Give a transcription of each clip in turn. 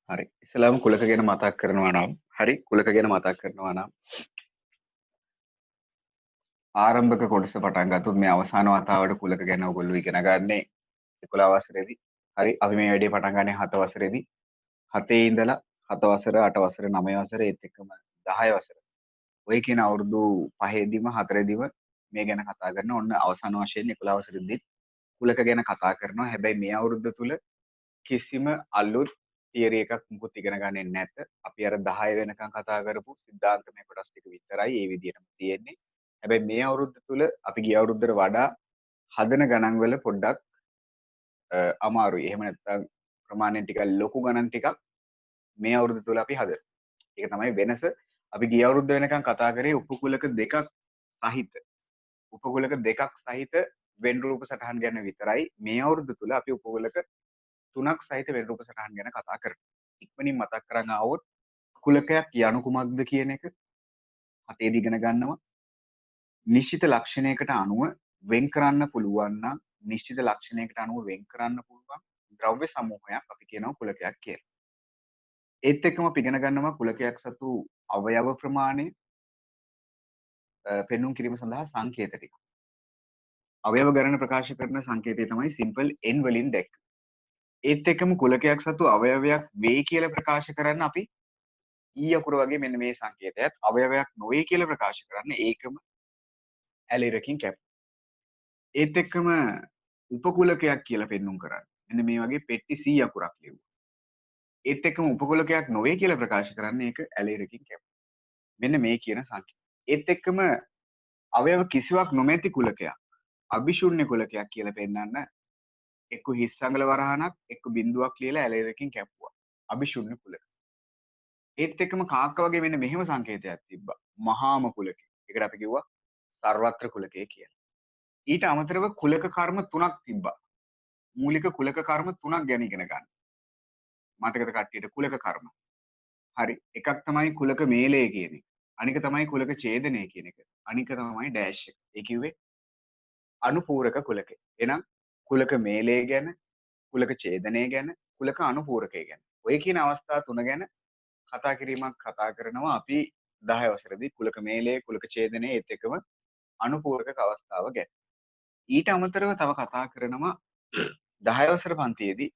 හරි. ඉස්සෙල්ලාම කුලක ගැන මතක් කරනවා නම් හරි කුලක ගැන මතක් කරනවා නම් ආරම්භක කොටස පටන් ගත්තොත් මේ අවසාන වතාවට කුලක ගැන ඔයගොල්ලෝ ඉගෙන ගන්නේ 11 වසරේදී. හරි අපි මේ වැඩේ පටන් ගන්නේ 7 වසරේදී. 7 ඉඳලා 7 වසර 8 වසර 9 වසර ඒත් එක්කම 10 වසර. ඔය කියන අවුරුදු 5 4 මේ ගැන කතා කරන ඔන්න අවසාන වශයෙන් 11 වසරේදී කුලක ගැන කතා කරනවා. හැබැයි මේ අවුරුද්ද තුල කිසිම අලුත් තියරි එකක් මුකුත් ඉගෙන ගන්නේ නැත. අපි අර 10 වෙනකන් කතා කරපු සිද්ධාන්තමය කොටස් ටික විතරයි ඒ විදිහටම තියෙන්නේ. හැබැයි මේ අවුරුද්ද තුල අපි ගිය අවුරුද්දට වඩා හදන ගණන් වල පොඩ්ඩක් අමාරුයි. එහෙම නැත්නම් ප්‍රමාණයෙන් ටිකක් ලොකු ගණන් ටිකක් මේ අවුරුද්ද තුල අපි හදනවා. ඒක තමයි වෙනස. අපි ගිය අවුරුද්ද වෙනකන් කතා කරේ උපකුලක දෙකක් සහිත උපකුලක දෙකක් සහිත වෙන් රූප සටහන් ගැන විතරයි. මේ අවුරුද්ද තුල අපි උපකුලක තුනක් සහිත වෙන් රූප සටහන් ගැන කතා කරනවා. ඉක්මනින් මතක් කරන් ආවොත් කුලකයක් යනු කුමක්ද කියන එක හතේදී ඉගෙන ගන්නවා. නිශ්චිත ලක්ෂණයකට අනුව වෙන් කරන්න පුළුවන් නම් නිශ්චිත ලක්ෂණයකට අනුව වෙන් කරන්න පුළුවන් ද්‍රව්‍ය සමූහයක් අපි කියනවා කුලකයක් කියලා. ඒත් එක්කම අපි ඉගෙන ගන්නවා කුලකයක් සතු අවයව ප්‍රමාණය පෙන්වුම් කිරීම සඳහා සංකේත ටික. අවයව ගණන ප්‍රකාශ කරන සංකේතය තමයි සිම්පල් n වලින් දැක්ක. ඒත් එක්කම කුලකයක් සතු අවයවයක් වේ කියලා ප්‍රකාශ කරන්න අපි ඊ අකුර වගේ මෙන්න මේ සංකේතයත් අවයවයක් නොවේ කියලා ප්‍රකාශ කරන්න ඒකම ඇලිරකින් කැප්. ඒත් එක්කම උපකුලකයක් කියලා පෙන්වුම් කරන්න. මෙන්න මේ වගේ පෙට්ටි 100 අකුරක් ලියුවා. ඒත් එක්කම උපකුලකයක් නොවේ කියලා ප්‍රකාශ කරන්න ඒක ඇලිරකින් කැප්. මෙන්න මේ කියන සංකේත. ඒත් එක්කම අවයව කිසිවක් නොමැති කුලකයක් අභිශූන්‍ය කුලකයක් කියලා පෙන්වන්න එක්ක හිස් සංගල වරහනක් එක්ක බිඳුවක් ලියලා ඇලේරකින් කැපුවා. අභිශූන්‍ය කුලක. ඒත් එක්කම කාක්ක වගේ මෙන්න මෙහෙම සංකේතයක් තිබ්බා. මහාම කුලකය. ඒකට අපි කිව්වා සර්වත්‍ර කුලකය කියලා. ඊට අමතරව කුලක කර්ම තුනක් තිබ්බා. මූලික කුලක කර්ම තුනක් ගැන ඉගෙන ගන්න. මතකද කට්ටියට කුලක කර්ම? හරි. එකක් තමයි කුලක මේලය කියන එක. අනික තමයි කුලක ඡේදනය කියන එක. අනික තමයි ඩෑෂ් එක. ඒ කිව්වේ අනුපූරක කුලකය. එහෙනම් කුලක මේලය ගැන, කුලක ඡේදනය ගැන, කුලක අනුපූරකය ගැන. ඔය කියන අවස්ථා තුන ගැන කතා කිරීමක් කතා කරනවා අපි 10 වසරේදී කුලක මේලය, කුලක ඡේදනය ඒත් එක්කම අනුපූරක අවස්ථාව ගැන. ඊට අමතරව තව කතා කරනවා 10 වසර පන්තියේදී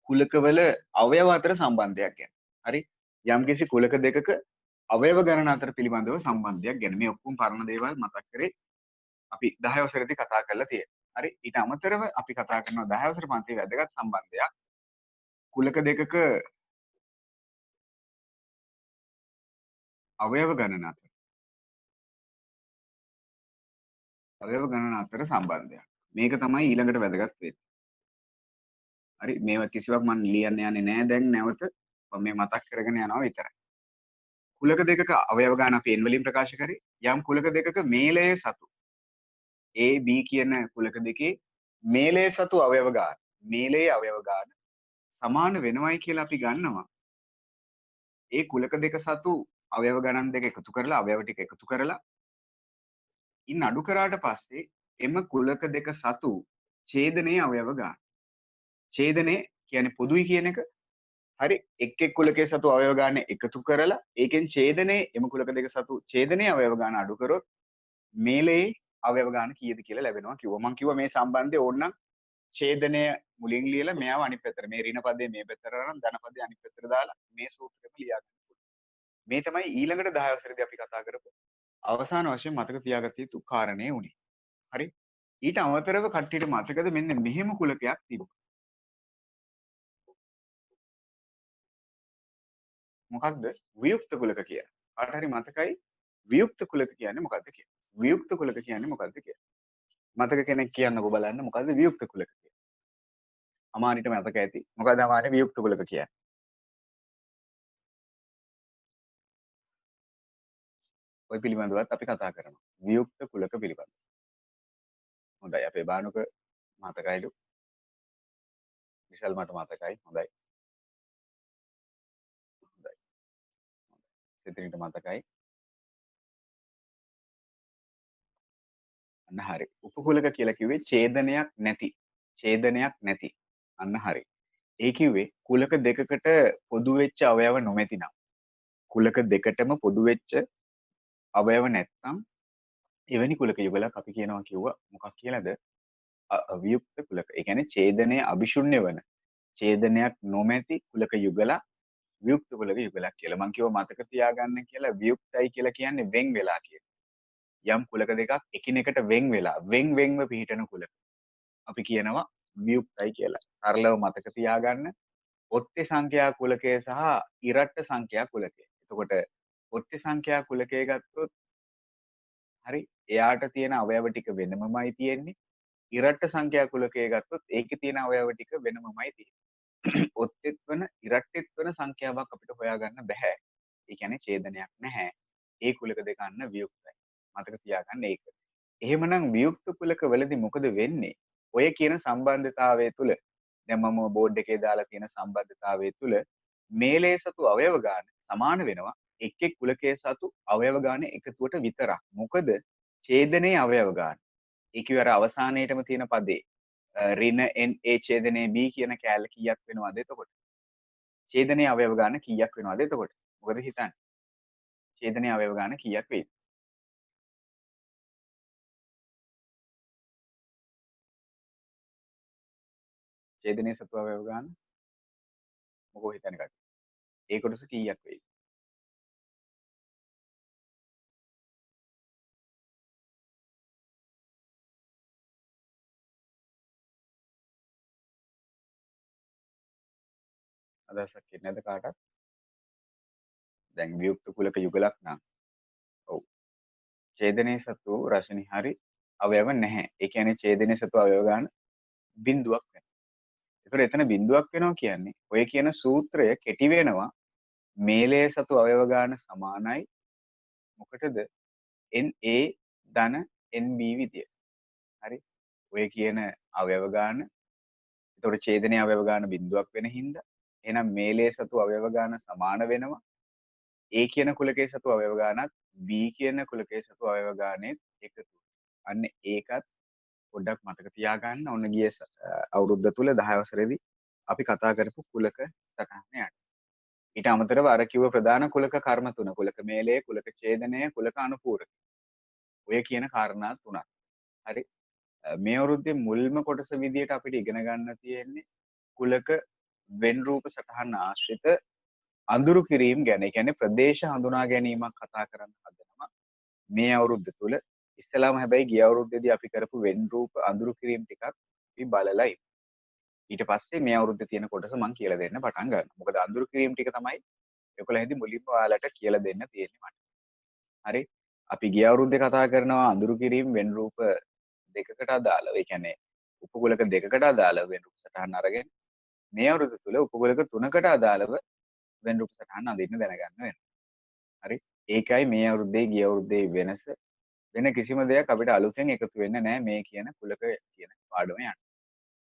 කුලකවල අවයව අතර සම්බන්ධයක් ගැන. හරි? යම්කිසි කුලක දෙකක අවයව ගණන අතර පිළිබඳව සම්බන්ධයක් ගැන. මේ ඔක්කොම පරණ දේවල් මතක් කරේ අපි 10 වසරේදී කතා කරලා තියෙනවා. හරි? ඊට අමතරව අපි කතා කරනවා 10 වසර පන්තියේ වැදගත් සම්බන්ධයක් කුලක දෙකක අවයව ගණන අතර. අවයව ගණන අතර සම්බන්ධයක්. මේක තමයි ඊළඟට වැදගත් වෙන්නේ. හරි? මේවා කිසිවක් මම ලියන්න යන්නේ නැහැ දැන් නැවත. මම මේ මතක් කරගෙන යනවා විතරයි. කුලක දෙකක අවයව ගණන අපි n වලින් ප්‍රකාශ කරේ. යම් කුලක දෙකක මේලය සතු A B කියන කුලක දෙකේ මේලය සතු අවයව ගාන. මේලයේ අවයව ගාන සමාන වෙනවයි කියලා අපි ගන්නවා. ඒ කුලක දෙක සතු අවයව ගණන් දෙක එකතු කරලා අවයව ටික එකතු කරලා ඉන් අඩු කරාට පස්සේ එම කුලක දෙක සතු ඡේදනයේ අවයව ගන්න. ඡේදනය කියන්නේ පොදුයි කියන එක. හරි එක් එක් කුලකයේ සතු අවයව ගන්න එකතු කරලා ඒකෙන් ඡේදනයේ එම කුලක දෙක සතු ඡේදනයේ අවයව ගන්න අඩු කරොත් මේලේ අවයව ගන්න කීයද කියලා ලැබෙනවා කිව්වා. මම කිව්වා මේ සම්බන්ධය ඕනනම් ඡේදනය මුලින් ලියලා මෙයාව අනිත් පැත්තට මේ ඍණ පදේ මේ පැත්තට අරන් ධන පදේ අනිත් පැත්තට දාලා මේ සූත්‍රෙම ලියා ගන්න පුළුවන්. මේ තමයි ඊළඟට 10 වසරේදී අපි කතා කරපු අවසාන වශයෙන් මතක තියාගත යුතු කාරණේ උනේ. හරි? ඊට අමතරව කට්ටියට මතකද මෙන්න මෙහෙම කුලකයක් තිබුණා. මොකක්ද? වියුක්ත කුලක කියලා. කාට හරි මතකයි වියුක්ත කුලක කියන්නේ මොකක්ද කියලා? වියුක්ත කුලක කියන්නේ මොකක්ද කියලා? මතක කෙනෙක් කියන්නකෝ බලන්න මොකද්ද වියුක්ත කුලක කියන්නේ? අමානිට මතක ඇති. මොකද අමානි වියුක්ත කුලක කියන්නේ? ওই පිළිබඳවත් අපි කතා කරනවා. වියුක්ත කුලක පිළිබඳව. හොඳයි අපේ බානුක මතකයිලු. විශාල් මට මතකයි. හොඳයි. හොඳයි. සිතින්ට මතකයි. අන්න හරි. උපකුලක කියලා කිව්වේ ඡේදනයක් නැති. ඡේදනයක් නැති. අන්න හරි. ඒ කිව්වේ කුලක දෙකකට පොදු වෙච්ච අවයව නොමැති නම්. කුලක දෙකටම පොදු වෙච්ච අවයව නැත්නම් එවැනි කුලක යුගලක් අපි කියනවා කිව්වා මොකක් කියලාද? අවියුක්ත කුලක. ඒ කියන්නේ ඡේදනයේ අභිශුන්‍ය වන ඡේදනයක් නොමැති කුලක යුගලක් වියුක්ත කුලක යුගලක් කියලා. මම කිව්වා මතක තියාගන්න කියලා වියුක්තයි කියලා කියන්නේ වෙන් වෙලා කියන. යම් කුලක දෙකක් එකිනෙකට වෙන් වෙලා වෙන්ව පිහිටන කුලක. අපි කියනවා වියුක්තයි කියලා. සරලව මතක තියාගන්න ඔත්ති සංඛ්‍යා කුලකය සහ ඉරට්ට සංඛ්‍යා කුලකය. එතකොට ඔත්ති සංඛ්‍යා කුලකය ගත්තොත් හරි එයාට තියෙන අවයව ටික වෙනමමයි තියෙන්නේ. ඉරට්ට සංඛ්‍යා කුලකය ගත්තොත් ඒකේ තියෙන අවයව ටික වෙනමමයි තියෙන්නේ. ඔත්තෙත් වන ඉරට්ටෙත් වන සංඛ්‍යාවක් අපිට හොයාගන්න බෑ. ඒ කියන්නේ ඡේදනයක් නැහැ. ඒ කුලක දෙක අන්න වියුක්තයි. මතක තියාගන්න ඒක. එහෙමනම් වියුක්ත කුලක වලදී මොකද වෙන්නේ? ඔය කියන සම්බන්ධතාවය තුල දැන් මම බෝඩ් එකේ දාලා තියෙන සම්බන්ධතාවය තුල මේලේ සතු අවයව ගාන සමාන වෙනවා එක් එක් කුලකයේ සතු අවයව ගාන එකතුවට විතරක්. මොකද ඡේදනයේ අවයව ගාන. ඒ කිව්ව අර අවසානයේටම තියෙන පදේ ඍණ NA ඡේදනයේ B කියන කෑල්ල කීයක් වෙනවද එතකොට? ඡේදනයේ අවයව ගාන කීයක් වෙනවද එතකොට? මොකද හිතන්නේ? ඡේදනයේ අවයව ගාන කීයක් වෙයිද? ඡේදනයේ සතු අවයව ගාන මොකෝ හිතන්නේ කට්ටිය? ඒ කොටස කීයක් වෙයිද? අදහසක් එන්නේ නැද්ද කාටවත්? දැන් වියුක්ත කුලක යුගලක් නම් ඔව් ඡේදනයේ සතු රසණි හරි අවයව නැහැ. ඒ කියන්නේ ඡේදනයේ සතු අවයව ගාන බිඳුවක් වෙනවා. ඒතර එතන බිඳුවක් වෙනවා කියන්නේ ඔය කියන සූත්‍රය කෙටි වෙනවා මේලයේ සතු අවයව ගාන සමානයි මොකටද NA ධන NB විදියට. හරි. ඔය කියන අවයව ගාන එතකොට ඡේදනයේ අවයව ගාන බිඳුවක් වෙන හින්දා එහෙනම් මේලයේ සතු අවයව ගාන සමාන වෙනවා A කියන කුලකයේ සතු අවයව ගානත් B කියන කුලකයේ සතු අවයව ගානෙත් එකතු. අන්න ඒකත් පොඩ්ඩක් මතක තියාගන්න. ඔන්න ගිය අවුරුද්ද තුල 10 වසරේදී අපි කතා කරපු කුලක සටහන යන. ඊට අමතරව අර කිව්ව ප්‍රධාන කුලක කර්ම තුන කුලක මේලය කුලක ඡේදනය කුලක අනුපූරක. ඔය කියන කාරණා තුනක්. හරි. මේ අවුරුද්දේ මුල්ම කොටස විදියට අපිට ඉගෙන ගන්න තියෙන්නේ කුලක වෙන් රූප සටහන් ආශ්‍රිත අඳුරු කිරීම ගැන. ඒ කියන්නේ ප්‍රදේශ හඳුනා ගැනීමක් කතා කරන්න හදනවා මේ අවුරුද්ද තුල. ඉස්සලාම හැබැයි ගිය අවුරුද්දේදී අපි කරපු වෙන් රූප අඳුරු කිරීම ටිකක් අපි බලලා ඊට පස්සේ මේ අවුරුද්දේ තියෙන කොටස මම කියලා දෙන්න පටන් ගන්නවා. මොකද අඳුරු කිරීම ටික තමයි 11 මුලින්ම ඔයාලට කියලා දෙන්න තියෙන්නේ මට. හරි. අපි ගිය අවුරුද්දේ කතා කරනවා අඳුරු කිරීම වෙන් රූප දෙකකට අදාළව. ඒ කියන්නේ උපකුලක දෙකකට අදාළව වෙන් රූප සටහන් අරගෙන මේ අවුරුද්ද තුල උපකුලක තුනකට අදාළව වෙන් රූප සටහන් අඳින්න දැනගන්න වෙනවා. හරි. ඒකයි මේ අවුරුද්දේ ගිය අවුරුද්දේ වෙනස. වෙන කිසිම දෙයක් අපිට අලුතෙන් එකතු වෙන්නේ නැහැ මේ කියන කුලක කියන පාඩම යන.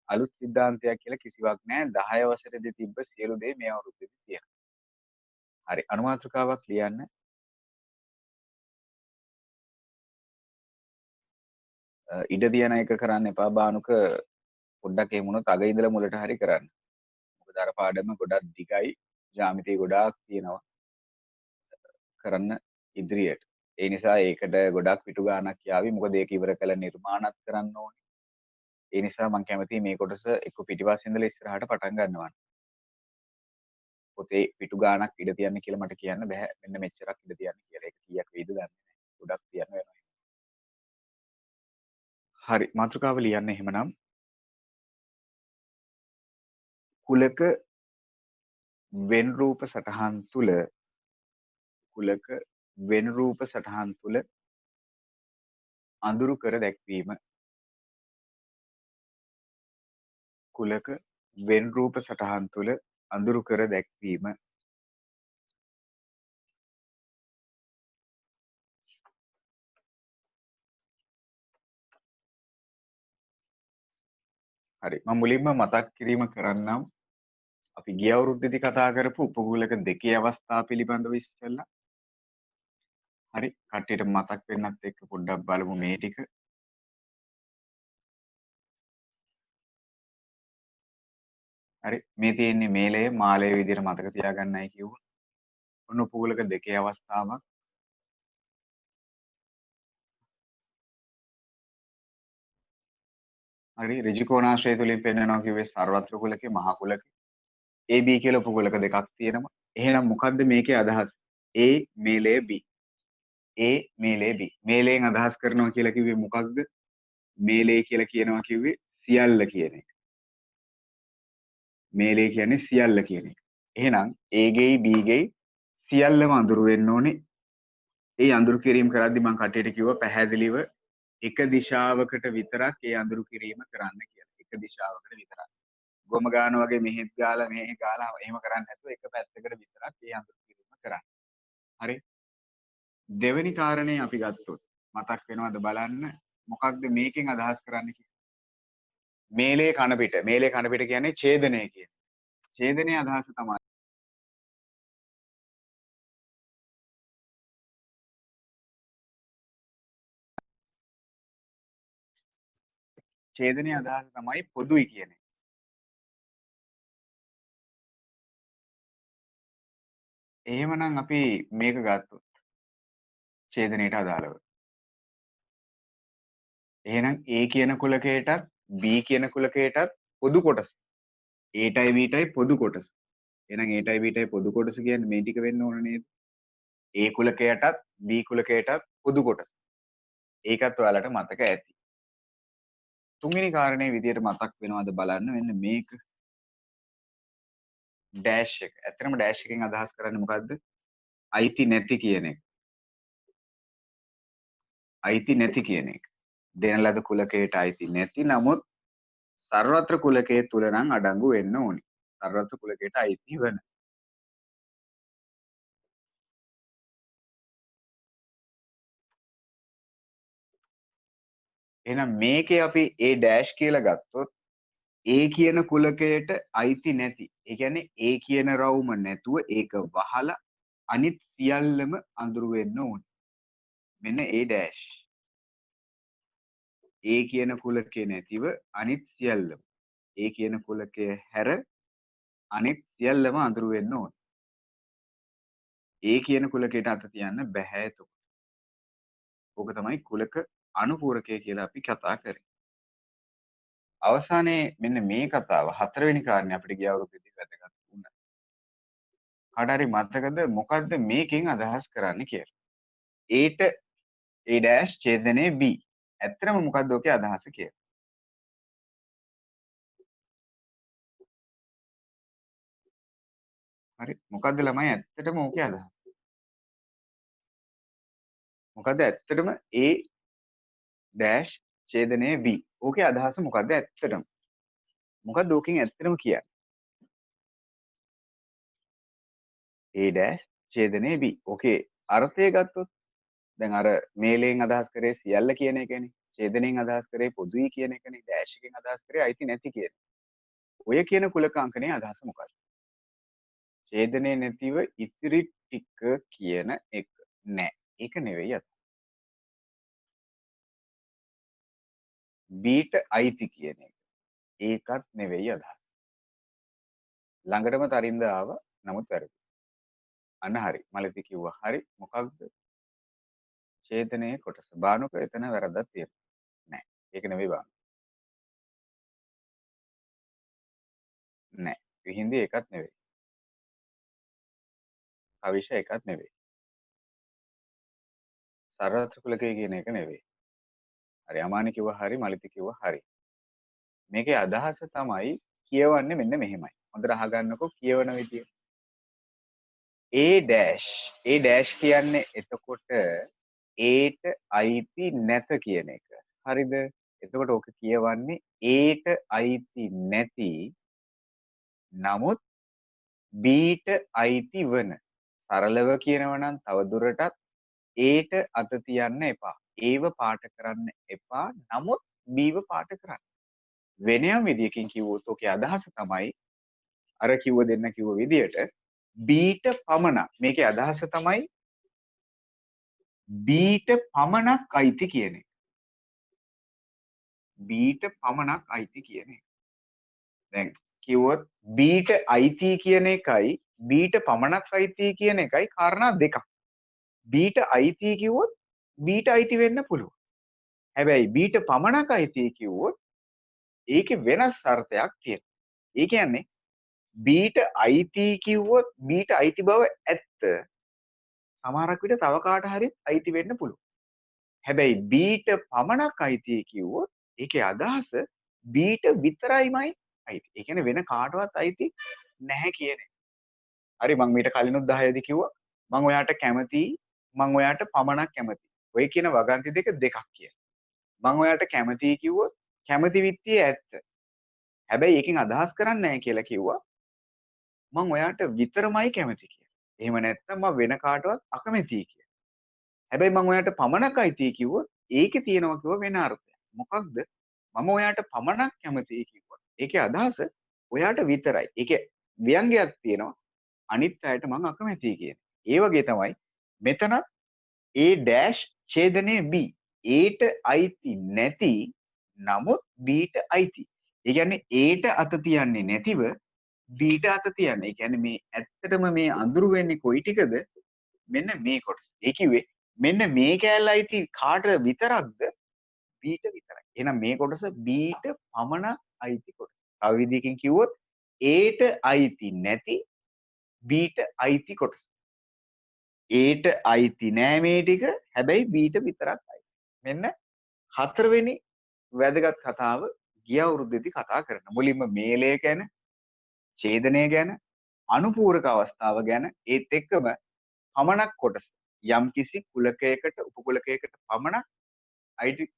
අලුත් සිද්ධාන්තයක් කියලා කිසිවක් නැහැ. 10 වසරේදී තිබ්බ සියලු දේ මේ අවුරුද්දේදී තියෙනවා. හරි. අනුමාත්‍රකාවක් ලියන්න. ඉඩ තියන එක කරන්න එපා බානුක පොඩ්ඩක් එහෙම වුණොත් අග ඉඳලා මුලට හරි කරන්න. මොකද අර පාඩම ගොඩක් දිගයි. ජ්‍යාමිති ගොඩාක් තියෙනවා කරන්න ඉදිරියට. ඒ නිසා ඒකට ගොඩක් පිටු ගාණක් යාවි. මොකද ඒක ඉවර කළ නිර්මාණත් කරන්න ඕනේ. ඒ නිසා මම කැමතියි මේ කොටස එක්ක පිටිපස්සේ ඉඳලා ඉස්සරහට පටන් ගන්නවා. පොතේ පිටු ගාණක් ඉඩ තියන්න කියලා මට කියන්න බෑ. මෙන්න මෙච්චරක් ඉඩ තියන්න කියලා. ඒක කීයක් වෙයිද දන්නේ නැහැ. ගොඩක් තියන්න වෙනවා. හරි. මාතෘකාව ලියන්න එහෙමනම් කුලක වෙන් රූප සටහන් තුල කුලක වෙන් රූප සටහන් තුල අඳුරු කර දැක්වීම කුලක වෙන් රූප සටහන් තුල අඳුරු කර දැක්වීම හරි මම මුලින්ම මතක් කිරීම කරන්නම් අපි ගිය අවුරුද්දේදී කතා කරපු උපකූලක දෙකේ අවස්ථා පිළිබඳව ඉස්සෙල්ලා හරි කට්ටියට මතක් වෙන්නත් එක්ක පොඩ්ඩක් බලමු මේ ටික හරි මේ තියෙන්නේ මේලය මාලය විදිහට මතක තියාගන්නයි කිව්වා. ඔන්න උපකූලක දෙකේ අවස්ථාවක්. හරි ඍජු කෝණාශ්‍රය තුලින් පෙන්වනවා කිව්වේ සර්වත්‍ර කුලකේ මහා කුලකේ AB කියලා උපකූලක දෙකක් තියෙනවා. එහෙනම් මොකද්ද මේකේ අදහස? A මේලය B. A මේලය B. මේලයෙන් අදහස් කරනවා කියලා කිව්වේ මොකක්ද? මේලය කියලා කියනවා කිව්වේ සියල්ල කියන එක. මේලය කියන්නේ සියල්ල කියන එක. එහෙනම් A ගෙයි B ගෙයි සියල්ලම අඳුරු වෙන්න ඕනේ. ඒ අඳුරු කිරීම කරද්දී මම කට්ටියට කිව්වා පැහැදිලිව එක දිශාවකට විතරක් ඒ අඳුරු කිරීම කරන්න කියලා. එක දිශාවකට විතරක්. ගොම ගාන වගේ මෙහෙත් ගාලා මෙහෙ ගාලා එහෙම කරන්නේ නැතුව එක පැත්තකට විතරක් ඒ අඳුරු කිරීම කරන්න. හරි? දෙවෙනි කාරණේ අපි ගත්තොත් මතක් වෙනවද බලන්න මොකක්ද මේකෙන් අදහස් කරන්නේ කියලා. මේලේ කන පිට. මේලේ කන පිට කියන්නේ ඡේදනය කියන්නේ. ඡේදනයේ අදහස තමයි ඡේදනයේ අදහස තමයි පොදුයි කියන්නේ. එහෙමනම් අපි මේක ගත්තොත් ඡේදනයට අදාළව. එහෙනම් A කියන කුලකයටත් B කියන කුලකයටත් පොදු කොටස. Aටයි Bටයි පොදු කොටස. එහෙනම් Aටයි Bටයි පොදු කොටස කියන්නේ මේ ටික වෙන්න ඕන නේද? A කුලකයටත් B කුලකයටත් පොදු කොටස. ඒකත් ඔයාලට මතක ඇති. තුන්වෙනි කාරණේ විදියට මතක් වෙනවද බලන්න මෙන්න මේක ඩෑෂ් එක. ඇත්තටම ඩෑෂ් එකෙන් අදහස් කරන්නේ මොකද්ද? අයිති නැති කියන එක. අයිති නැති කියන එක. දෙන ලද කුලකයට අයිති නැති නමුත් සර්වත්‍ර කුලකයේ තුල නම් අඩංගු වෙන්න ඕනි. සර්වත්‍ර කුලකයට අයිති වෙන. එහෙනම් මේකේ අපි A ඩෑෂ් කියලා ගත්තොත් A කියන කුලකයට අයිති නැති. ඒ කියන්නේ A කියන රවුම නැතුව ඒක වහලා අනිත් සියල්ලම අඳුරු වෙන්න ඕනේ. මෙන්න A ඩෑෂ්. A කියන කුලකේ නැතිව අනිත් සියල්ලම. A කියන කුලකය හැර අනිත් සියල්ලම අඳුරු වෙන්න ඕනේ. A කියන කුලකයට අත තියන්න බෑ එතකොට. ඕක තමයි කුලක අනුපූරකය කියලා අපි කතා කරේ. අවසානයේ මෙන්න මේ කතාව හතරවෙනි කාරණේ අපිට ගිය අවුරුද්දේදී වැදගත් වුණා. කාට හරි මතකද මොකද්ද මේකෙන් අදහස් කරන්නේ කියලා? Aට A ඩෑෂ් ඡේදනයේ B. ඇත්තටම මොකද්ද ඔකේ අදහස කියලා? හරි මොකද්ද ළමයි ඇත්තටම ඕකේ අදහස? මොකද්ද ඇත්තටම A ඩෑෂ් ඡේදනයේ B. ඕකේ අදහස මොකද්ද ඇත්තටම? මොකද්ද ඕකෙන් ඇත්තටම කියන්නේ? A ඩෑෂ් ඡේදනයේ B. ඕකේ අර්ථය ගත්තොත් දැන් අර මේලෙන් අදහස් කරේ සියල්ල කියන එකනේ. ඡේදනයෙන් අදහස් කරේ පොදුයි කියන එකනේ. ඩෑෂ් එකෙන් අදහස් කරේ අයිති නැති කියන. ඔය කියන කුලක අංකනේ අදහස මොකක්ද? ඡේදනයේ නැතිව ඉතිරි ටික කියන එක. නෑ. ඒක නෙවෙයි අත. B ට අයිති කියන එක. ඒකත් නෙවෙයි අදහස. ළඟටම තරින්ද ආවා. නමුත් වැරදි. අන්න හරි. මලති කිව්වා. හරි. මොකක්ද? ඡේදනයේ කොටස. බානුක එතන වැරද්දක් තියෙනවා. නෑ. ඒක නෙවෙයි බානු. නෑ. විහිඳි ඒකත් නෙවෙයි. අවිෂ ඒකත් නෙවෙයි. සරල ත්‍රිකුලකය කියන එක නෙවෙයි. හරි. අමානි කිව්වා හරි. මලිති කිව්වා හරි. මේකේ අදහස තමයි කියවන්නේ මෙන්න මෙහෙමයි. හොඳට අහගන්නකෝ කියවන විදිය. A dash. A ඩෑෂ් කියන්නේ එතකොට Aට අයිති නැත කියන එක. හරිද? එතකොට ඕක කියවන්නේ Aට අයිති නැති නමුත් Bට අයිති වන. සරලව කියනවා නම් තව දුරටත් Aට අත තියන්න එපා. Aව පාට කරන්න එපා. නමුත් Bව පාට කරන්න. වෙන යම් විදියකින් කිව්වොත් ඔකේ අදහස තමයි අර කිව්ව දෙන්න කිව්ව විදියට Bට පමණක් මේකේ අදහස තමයි Bට පමණක් අයිති කියන එක. Bට පමණක් අයිති කියන එක. දැන් කිව්වොත් B ට අයිති කියන එකයි B ට පමණක් අයිති කියන එකයි කාරණා දෙකක්. B ට අයිති කිව්වොත් B ට අයිති වෙන්න පුළුවන්. හැබැයි B ට පමණක් අයිති කිව්වොත් ඒකේ වෙනස් අර්ථයක් තියෙනවා. ඒ කියන්නේ B ට අයිති කිව්වොත් B ට අයිති බව ඇත්ත. සමහරක් විට තව කාට හරි අයිති වෙන්න පුළුවන්. හැබැයි B ට පමණක් අයිති කිව්වොත් ඒකේ අදහස B ට විතරයිමයි අයිති. ඒ කියන්නේ වෙන කාටවත් අයිති නැහැ කියන එක. හරි මම මීට කලිනුත් 10 දී කිව්වා මම ඔයාට කැමතියි මම ඔයාට පමණක් කැමතියි. ඔය කියන වගන්ති දෙක දෙකක් කියලා. මම ඔයාට කැමතියි කිව්වොත් කැමති විත්තිය ඇත්ත. හැබැයි ඒකෙන් අදහස් කරන්නේ නැහැ කියලා කිව්වා මම ඔයාට විතරමයි කැමති කියලා. එහෙම නැත්නම් මම වෙන කාටවත් අකමැතියි කියලා. හැබැයි මම ඔයාට පමණක් අයිතියි කිව්වොත් ඒකේ තියෙනවා කිව්ව වෙන අර්ථයක්. මොකක්ද? මම ඔයාට පමණක් කැමතියි කිව්වොත් ඒකේ අදහස ඔයාට විතරයි. ඒකේ ව්‍යංගයක් තියෙනවා අනිත් අයට මං අකමැතියි කියන. ඒ වගේ තමයි මෙතනත් A ඩෑෂ් ඡේදනයේ B. Aට අයිති නැති නමුත් Bට අයිති. ඒ කියන්නේ Aට අත තියන්නේ නැතිව Bට අත තියන්නේ. ඒ කියන්නේ මේ ඇත්තටම මේ අඳුරු වෙන්නේ කොයි ටිකද? මෙන්න මේ කොටස. ඒ කිව්වේ මෙන්න මේ කෑල්ල අයිති කාට විතරක්ද? Bට විතරයි. එහෙනම් මේ කොටස Bට පමණ අයිති කොටස. තව විදිහකින් කිව්වොත් Aට අයිති නැති Bට අයිති කොටස. Aට අයිති නෑ මේ ටික. හැබැයි Bට විතරක් අයිති. මෙන්න හතරවෙනි වැදගත් කතාව ගිය අවුරුද්දේදී කතා කරන. මුලින්ම මේලය ගැන, ඡේදනය ගැන, අනුපූරක අවස්ථාව ගැන ඒත් එක්කම පමණක් කොටස යම්කිසි කුලකයකට උපකුලකයකට පමණක්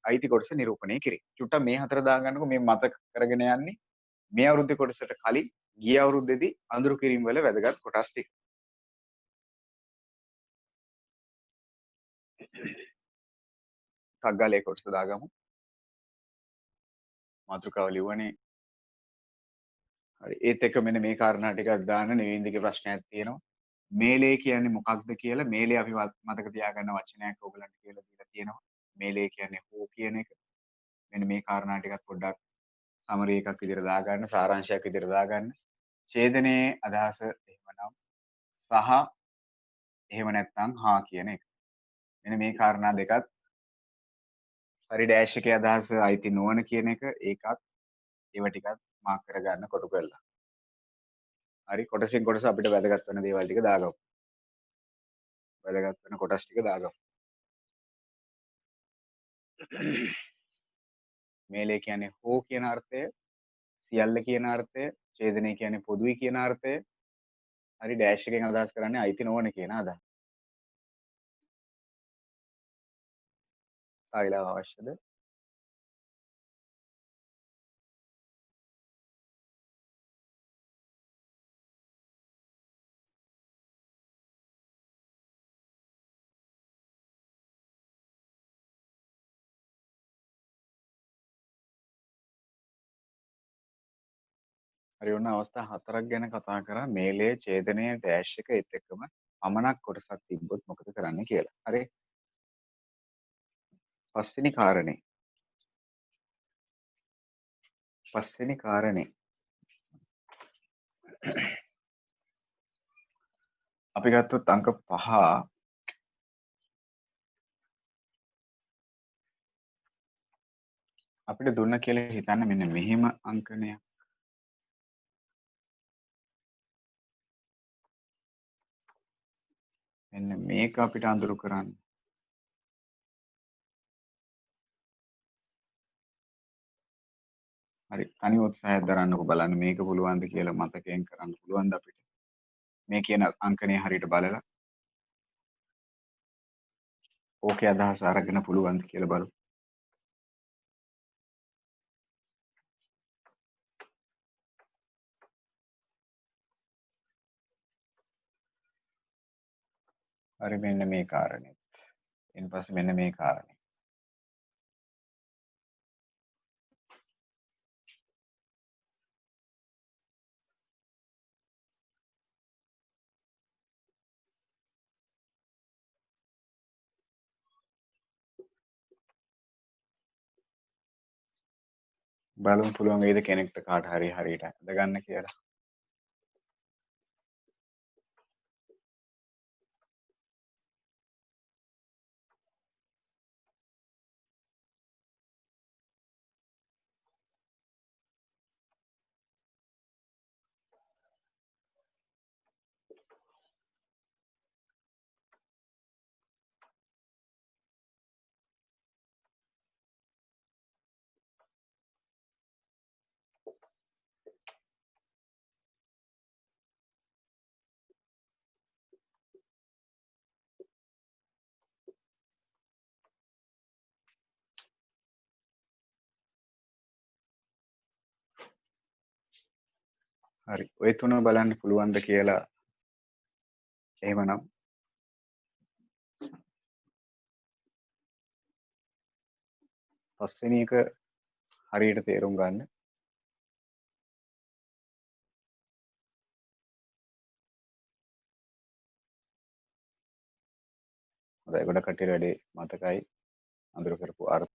අයිති කොටස නිරූපණය කිරීම. චුට්ටක් මේ හතර දාගන්නකො මේ මතක කරගෙන යන්නේ මේ අවුරුද්දේ කොටසට කලින් ගිය අවුරුද්දේදී අඳුරු කිරීම වල වැදගත් කොටස් ටික. කග්ගලේ කොටස දාගමු. මාතෘකාව ලිව්වනේ. හරි. ඒත් එක්ක මෙන්න මේ කාරණා ටිකක් දාන්න නිවින්දිගේ ප්‍රශ්නයක් තියෙනවා. මේලේ කියන්නේ මොකක්ද කියලා මේලේ අපි මතක තියාගන්න වචනයක් ඕගලන්ට කියලා දීලා තියෙනවා. මේලේ කියන්නේ හෝ කියන එක. මෙන්න මේ කාරණා ටිකක් පොඩ්ඩක් සමරි එකක් විදිහට දාගන්න සාරාංශයක් විදිහට දාගන්න. ඡේදනයේ අදහස එහෙමනම් සහ එහෙම නැත්නම් හා කියන එක. මෙන්න මේ කාරණා දෙකත් හරි ඩෑෂ් එකේ අදහස අයිති නොවන කියන එක ඒකත් ඒව ටිකක් මාක් කරගන්න කොටු කරලා. හරි කොටසෙන් කොටස අපිට වැදගත් වෙන දේවල් ටික දාගමු. වැදගත් වෙන කොටස් ටික දාගමු. මේලේ කියන්නේ හෝ කියන අර්ථය, සියල්ල කියන අර්ථය, ඡේදනය කියන්නේ පොදුයි කියන අර්ථය. හරි ඩෑෂ් එකෙන් අදහස් කරන්නේ අයිති නොවන කියන අදහස. ආයිලා අවශ්‍යද? හරි ඔන්න අවස්ථා හතරක් ගැන කතා කරා මේලේ ඡේදනය ඩෑෂ් එක ඒත් එක්කම පමණක් කොටසක් තිබ්බොත් මොකද කරන්න කියලා. හරි. පස්වෙනි කාරණේ. පස්වෙනි කාරණේ. අපි ගත්තොත් අංක 5 අපිට දුන්න කියලා හිතන්න මෙන්න මෙහෙම අංකනයක්. මෙන්න මේක අපිට අඳුරු කරන්න. හරි තනි උත්සාහයක් දරන්නකො බලන්න මේක පුළුවන්ද කියලා මතකයෙන් කරන්න පුළුවන්ද අපිට මේ කියන අංකණය හරියට බලලා ඕකේ අදහස අරගෙන පුළුවන්ද කියලා බලමු. හරි මෙන්න මේ කාරණේ. ඊට පස්සේ මෙන්න මේ කාරණේ. බලමු පුළුවන් වේද කෙනෙක්ට කාට හරි හරියට අඳගන්න කියලා. හරි. ඔය තුන බලන්න පුළුවන්ද කියලා එහෙමනම් පස්වෙනි එක හරියට තේරුම් ගන්න. හොඳයි ගොඩක් කටියට වැඩේ මතකයි අඳුර කරපු අර්ථ.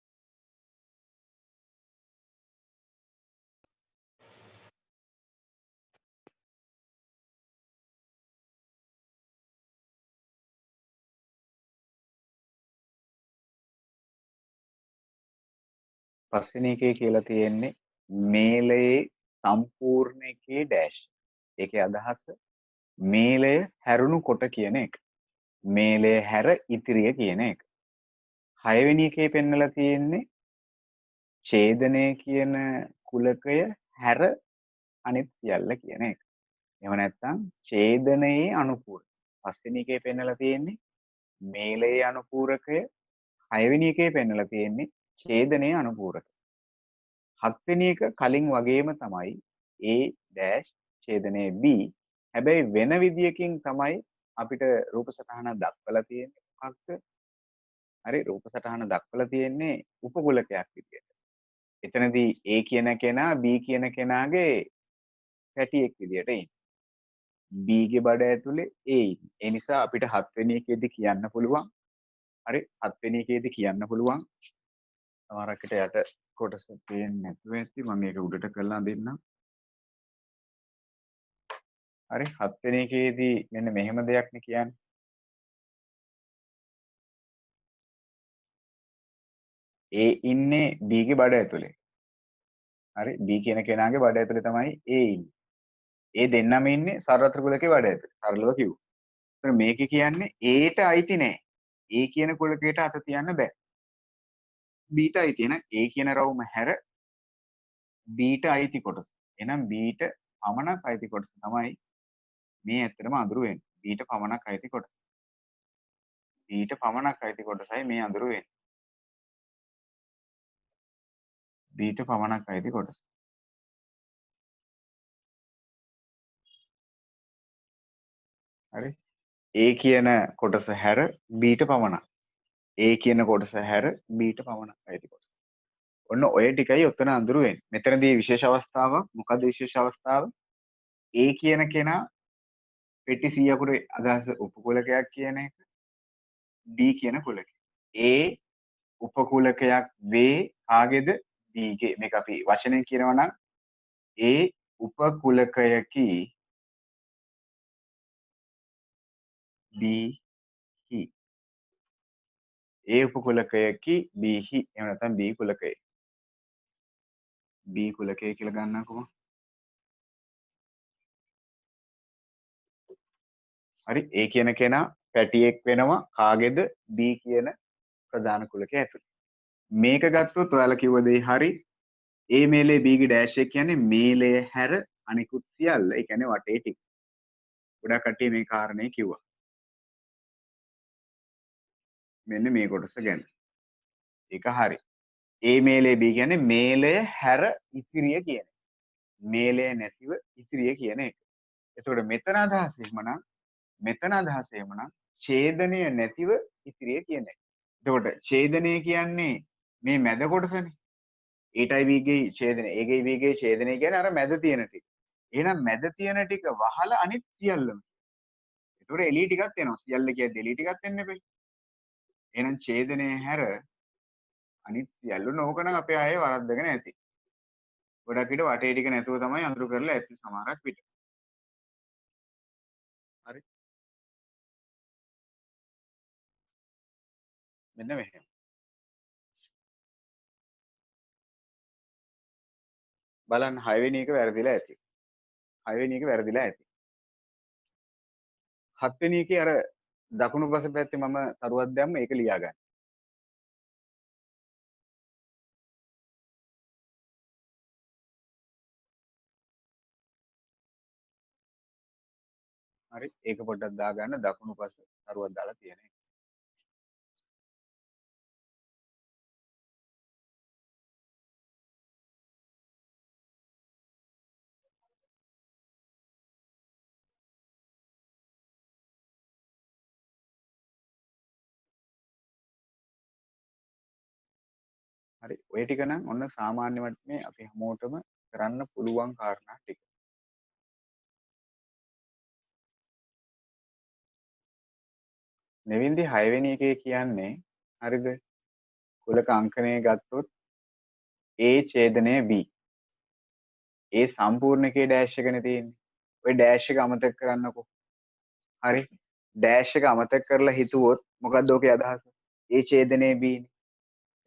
පස්වෙනි එකේ කියලා තියෙන්නේ මේලයේ සම්පූර්ණ එකේ ඩෑෂ්. ඒකේ අදහස මේලය හැරුණු කොට කියන එක. මේලය හැර ඉතිරිය කියන එක. හයවෙනි එකේ පෙන්නලා තියෙන්නේ ඡේදනය කියන කුලකය හැර අනිත් සියල්ල කියන එක. එහෙම නැත්නම් ඡේදනයේ අනුපූරක. පස්වෙනි එකේ පෙන්නලා තියෙන්නේ මේලයේ අනුපූරකය. හයවෙනි එකේ පෙන්නලා තියෙන්නේ ඡේදනයේ අනුපූරක. හත්වෙනි එක කලින් වගේම තමයි A ඩෑෂ් ඡේදනයේ B. හැබැයි වෙන විදියකින් තමයි අපිට රූප සටහන දක්වලා තියෙන්නේ. මොකක්ද? හරි රූප සටහන දක්වලා තියෙන්නේ උපකුලකයක් විදියට. එතනදී A කියන කෙනා B කියන කෙනාගේ පැටියෙක් විදියට ඉන්නේ. B ගේ බඩ ඇතුලේ A ඉන්නේ. ඒ නිසා අපිට හත්වෙනි එකේදී කියන්න පුළුවන්. හරි හත්වෙනි එකේදී කියන්න පුළුවන්. සමහරකට යට කොටස පේන්නේ නැතුව ඇති. මම මේක උඩට කරලා දෙන්නම්. හරි හත්වෙනි එකේදී මෙන්න මෙහෙම දෙයක් නේ කියන්නේ. A ඉන්නේ B ගේ බඩ ඇතුලේ. හරි B කියන කෙනාගේ බඩ ඇතුලේ තමයි A ඉන්නේ. ඒ දෙන්නම ඉන්නේ සරල කුලකේ බඩ ඇතුලේ. සරලව කිව්වොත්. ඒතර මේකේ කියන්නේ Aට අයිති නෑ. A කියන කුලකයට අත තියන්න බෑ. Bට අයිති නෑ. A කියන රවුම හැර Bට අයිති කොටස. එහෙනම් Bට පමණක් අයිති කොටස තමයි මේ ඇත්තටම අඳුරු වෙන්නේ. Bට පමණක් අයිති කොටස. Bට පමණක් අයිති කොටසයි මේ අඳුරු වෙන්නේ. Bට පමණක් අයිති කොටස. හරි. A කියන කොටස හැර Bට පමණක්. A කියන කොටස හැර Bට පමණක් අයිති කොටස. ඔන්න ඔය ටිකයි ඔතන අඳුරු වෙන්නේ. මෙතනදී විශේෂ අවස්ථාවක් මොකද්ද විශේෂ අවස්ථාව? A කියන කෙනා පෙට්ටි 100කට අදහස උපකුලකයක් කියන එක. B කියන කුලකය. A උපකුලකයක් වේ කාගේද? B ගේ. මේක අපි වචනෙන් කියනවා නම් A උපකුලකයකි B හි. A උපකුලකයකි B හි. එහෙම නැත්නම් B කුලකය. B කුලකය කියලා ගන්නකො. හරි A කියන කෙනා පැටියෙක් වෙනවා කාගේද? B කියන ප්‍රධාන කුලකයේ ඇතුළේ. මේක ගත්තොත් ඔයාලා කිව්ව දේ හරි. A මේලේ B ගේ ඩෑෂ් එක කියන්නේ මේලය හැර අනිකුත් සියල්ල. ඒ කියන්නේ වටේ ටික. ගොඩක් කට්ටිය මේ කාරණේ කිව්වා. මෙන්න මේ කොටස ගැන. ඒක හරි. A මේලේ B කියන්නේ මේලය හැර ඉතිරිය කියන එක. මේලය නැතිව ඉතිරිය කියන එක. එතකොට මෙතන අදහස එහෙමනම් මෙතන අදහස එහෙමනම් ඡේදනය නැතිව ඉතිරිය කියන එක. එතකොට ඡේදනය කියන්නේ මේ මැද කොටසනේ. ඒටයි B ගේ ඡේදනය. A ගේ B ගේ ඡේදනය කියන්නේ අර මැද තියෙන ටික. එහෙනම් මැද තියෙන ටික වහලා අනිත් සියල්ලම. එතකොට එළිය ටිකක් එනවා. සියල්ල කියන්නේ එළිය ටිකක් එන්න එපේ. එහෙනම් ඡේදනය හැර අනිත් සියල්ල නෝකනම් අපේ අය වරද්දගෙන ඇති. ගොඩක් විට වටේ ටික නැතුව තමයි අඳුරු කරලා ඇත්තේ සමහරක් විට. හරි. මෙන්න මෙහෙම. බලන්න 6 වෙනි එක වැරදිලා ඇති. 6 වෙනි එක වැරදිලා ඇති. 7 වෙනි එකේ අර දකුණු පස පැත්තේ මම තරුවක් දැම්ම ඒක ලියා ගන්න. හරි. ඒක පොඩ්ඩක් දාගන්න දකුණු පස තරුවක් දාලා තියෙන එක. හරි. ඔය ටික නම් ඔන්න සාමාන්‍ය මට්ටමේ අපි හැමෝටම කරන්න පුළුවන් කාරණා ටික. නෙවින්දි 6 වෙනි එකේ කියන්නේ හරිද? කුලක අංකණය ගත්තොත් A ඡේදනය B. ඒ සම්පූර්ණ එකේ ඩෑෂ් එකනේ තියෙන්නේ. ඔය ඩෑෂ් එක අමතක කරන්නකෝ. හරි. ඩෑෂ් එක අමතක කරලා හිතුවොත් මොකක්ද ඔකේ අදහස? A ඡේදනය B නේ.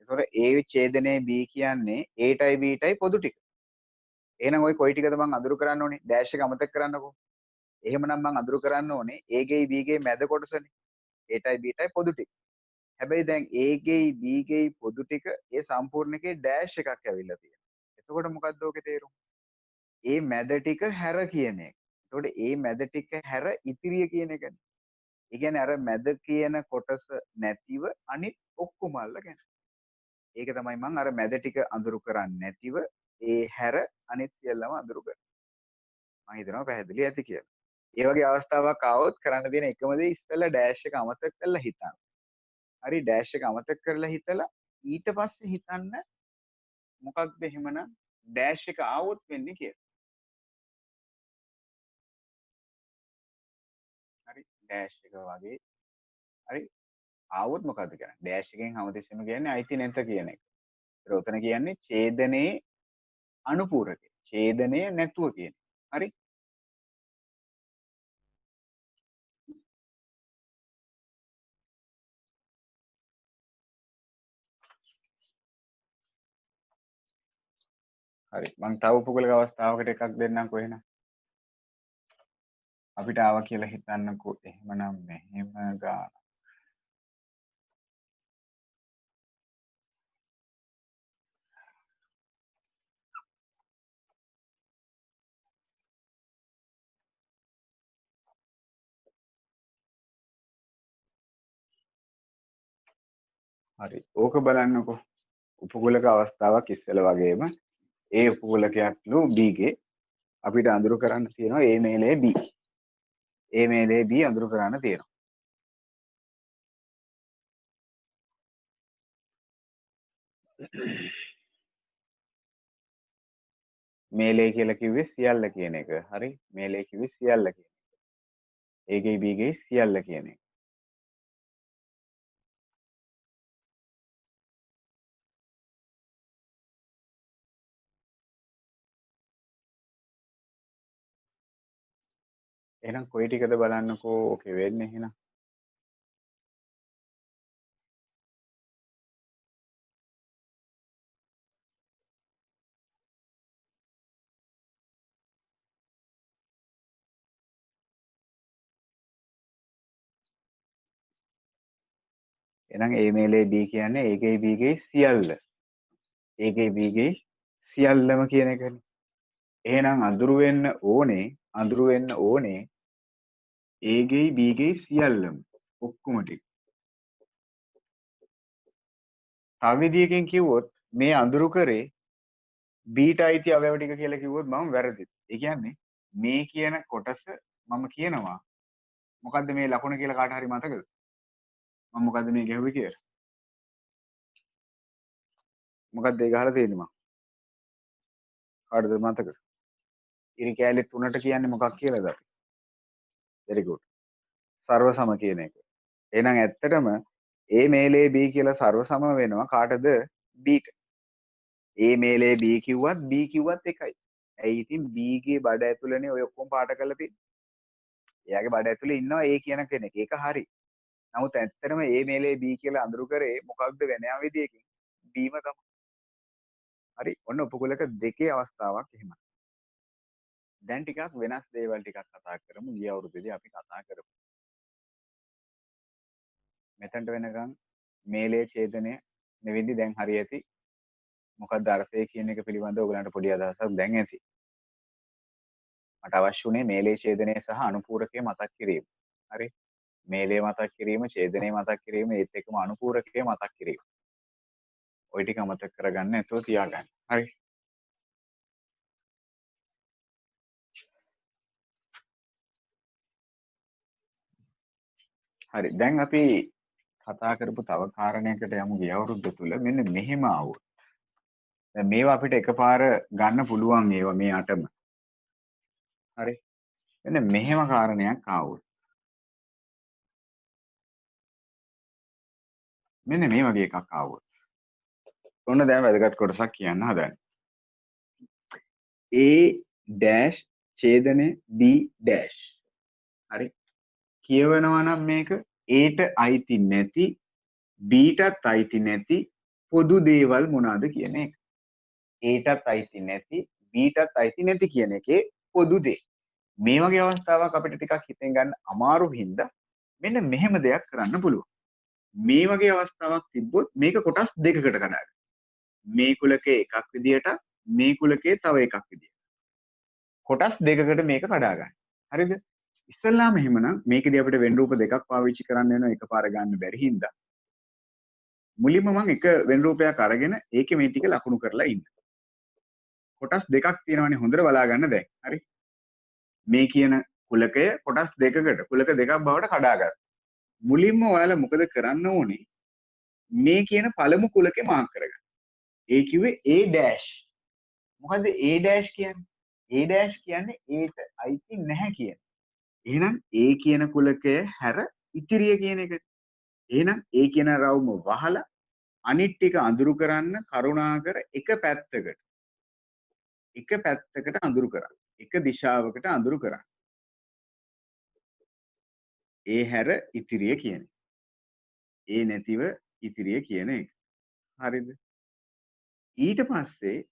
ඒතකොට A ඡේදනය B කියන්නේ Aටයි Bටයි පොදු ටික. එහෙනම් ওই කොයි ටිකද මං අඳුරු කරන්න ඕනේ? ඩෑෂ් එක අමතක කරන්නකෝ. එහෙමනම් මං අඳුරු කරන්න ඕනේ A ගෙයි B ගෙයි මැද කොටසනේ. Aටයි Bටයි පොදු ටික. හැබැයි දැන් A ගෙයි B ගෙයි පොදු ටික ඒ සම්පූර්ණ එකේ ඩෑෂ් එකක් ඇවිල්ලා තියෙනවා. එතකොට මොකද්ද ඔකේ තේරුම? ඒ මැද ටික හැර කියන එක. එතකොට ඒ මැද ටික හැර ඉතිරිය කියන එකනේ. ඒ කියන්නේ අර මැද කියන කොටස නැතිව අනිත් ඔක්කොම අල්ලගෙන. ඒක තමයි මම අර මැද ටික අඳුරු කරන්නේ නැතිව ඒ හැර අනිත් සියල්ලම අඳුරු කරනවා. මම හිතනවා පැහැදිලි ඇති කියලා. ඒ වගේ අවස්ථාවක් ආවොත් කරන්න තියෙන එකම දේ ඉස්සෙල්ලා ඩෑෂ් එක අමතක කරලා හිතන්න. හරි ඩෑෂ් එක අමතක කරලා හිතලා ඊට පස්සේ හිතන්න මොකක්ද එහෙමනම් ඩෑෂ් එක ආවොත් වෙන්නේ කියලා. හරි ඩෑෂ් එක වගේ හරි ආවොත් මොකද්ද කියන්නේ? ඩෑෂ් එකෙන් හැමතිස්සෙම කියන්නේ අයිති නැත කියන එක. ඒතර උතන කියන්නේ ඡේදනයේ අනුපූරකය. ඡේදනය නැතුව කියන. හරි? හරි. මම තව උපකුලක අවස්ථාවකට එකක් දෙන්නම්කෝ එහෙනම්. අපිට ආවා කියලා හිතන්නකෝ. එහෙමනම් මෙහෙම ගාන. හරි. ඕක බලන්නකෝ. උපකුලක අවස්ථාවක් ඉස්සෙල්ලා වගේම ඒ උපකුලකයක්ලු B ගේ අපිට අඳුරු කරන්න තියෙනවා A මේලේ B. A මේලේ B අඳුරු කරන්න තියෙනවා. මේලේ කියලා කිව්වේ සියල්ල කියන එක. හරි? මේලේ කිව්වේ සියල්ල කියන එක. A ගේ B ගේ සියල්ල කියන එක. එහෙනම් කොයි ටිකද බලන්නකෝ ඕකේ වෙන්නේ එහෙනම්. එහෙනම් A මේලේ B කියන්නේ A ගේ B ගේ සියල්ල. A ගේ B ගේ සියල්ලම කියන එකනේ. එහෙනම් අඳුරු වෙන්න ඕනේ A ගේ B ගේ සියල්ලම. ඔක්කොම ටික. තව විදියකින් කිව්වොත් මේ අඳුරු කරේ බීට අයිති අවයව ටික කියලා කිව්වොත් මම වැරදිද? ඒ කියන්නේ මේ කියන කොටස මම කියනවා මොකද්ද මේ ලකුණ කියලා කාට හරි මතකද? මම මොකද්ද මේ ගැහුවේ කියලා? මොකද්ද ඒක අහලා තියෙන්නේ මම? කාටද මතකද? ඉරි කෑලි තුනට කියන්නේ මොකක් කියලාද අපි? very good. සර්ව සම කියන එක. එහෙනම් ඇත්තටම A මේලේ B කියලා සර්ව සම වෙනවා කාටද? B ට. A මේලේ B කිව්වත් B කිව්වත් එකයි. ඇයි ඉතින් B ගේ බඩ ඇතුළේනේ ඔය ඔක්කොම පාට කරලා තියෙන්නේ. එයාගේ බඩ ඇතුලේ ඉන්නවා A කියන කෙනෙක්. ඒක හරි. නමුත් ඇත්තටම A මේලේ B කියලා අඳුරු කරේ මොකක්ද වෙනම විදියකින් Bම තමයි. හරි. ඔන්න උපකුලක දෙකේ අවස්ථාවක් එහෙමයි. දැන් ටිකක් වෙනස් දේවල් ටිකක් කතා කරමු. ගිය අවුරුද්දේදී අපි කතා කරමු. මෙතනට වෙනකන් මේලේ ඡේදනය නෙවෙයි දැන් හරි ඇති. මොකක්ද අර්ථය කියන එක පිළිබඳව ඔයගලන්ට පොඩි අදහසක් දැන් ඇති. මට අවශ්‍ය වුණේ මේලේ ඡේදනය සහ අනුපූරකය මතක් කිරීම. හරි. මේලේ මතක් කිරීම, ඡේදනය මතක් කිරීම, ඒත් එක්කම අනුපූරකය මතක් කිරීම. ওই ටික අමතක කරගන්න නැතුව තියාගන්න. හරි. හරි. දැන් අපි කතා කරපු තව කාරණයකට යමු ගිය අවුරුද්ද තුල මෙන්න මෙහෙම ආවොත්. දැන් මේවා අපිට එකපාර ගන්න පුළුවන් ඒවා මේ අටම. හරි. මෙන්න මෙහෙම කාරණයක් ආවොත්. මෙන්න මේ වගේ එකක් ආවොත්. ඔන්න දැන් වැදගත් කොටසක් කියන්න හදන්නේ. A dash ඡේදනය B dash. හරි. කියවනවා නම් මේක Aට අයිති නැති Bටත් අයිති නැති පොදු දේවල් මොනවාද කියන එක. Aටත් අයිති නැති Bටත් අයිති නැති කියන එකේ පොදු දේ. මේ වගේ අවස්ථාවක් අපිට ටිකක් හිතෙන් ගන්න අමාරු හින්දා මෙන්න මෙහෙම දෙයක් කරන්න පුළුවන්. මේ වගේ අවස්ථාවක් තිබ්බොත් මේක කොටස් දෙකකට කඩාගන්න. මේ කුලකේ එකක් විදියට මේ කුලකේ තව එකක් විදියට. කොටස් දෙකකට මේක කඩා ගන්න. හරිද? ඉස්සල්ලාම එහෙමනම් මේකදී අපිට වෙන් රූප දෙකක් පාවිච්චි කරන්න වෙනවා එකපාර ගන්න බැරි හින්දා. මුලින්ම මම එක වෙන් රූපයක් අරගෙන ඒකේ මේ ටික ලකුණු කරලා ඉන්න. කොටස් දෙකක් තියෙනවානේ හොඳට බලා ගන්න දැන්. හරි? මේ කියන කුලකය කොටස් දෙකකට කුලක දෙකක් බවට කඩා ගන්න. මුලින්ම ඔයාලා මොකද කරන්න ඕනේ? මේ කියන පළමු කුලකේ මාක් කරගන්න. ඒ කිව්වේ A dash. මොකද්ද A dash කියන්නේ? A dash කියන්නේ Aට අයිති නැහැ කියන්නේ. එහෙනම් A කියන කුලකය හැර ඉතිරිය කියන එක. එහෙනම් A කියන රවුම වහලා අනිත් ටික අඳුරු කරන්න කරුණාකර එක පැත්තකට අඳුරු කරන්න. එක දිශාවකට අඳුරු කරන්න. ඒ හැර ඉතිරිය කියන එක. ඒ නැතිව ඉතිරිය කියන එක. හරිද? ඊට පස්සේ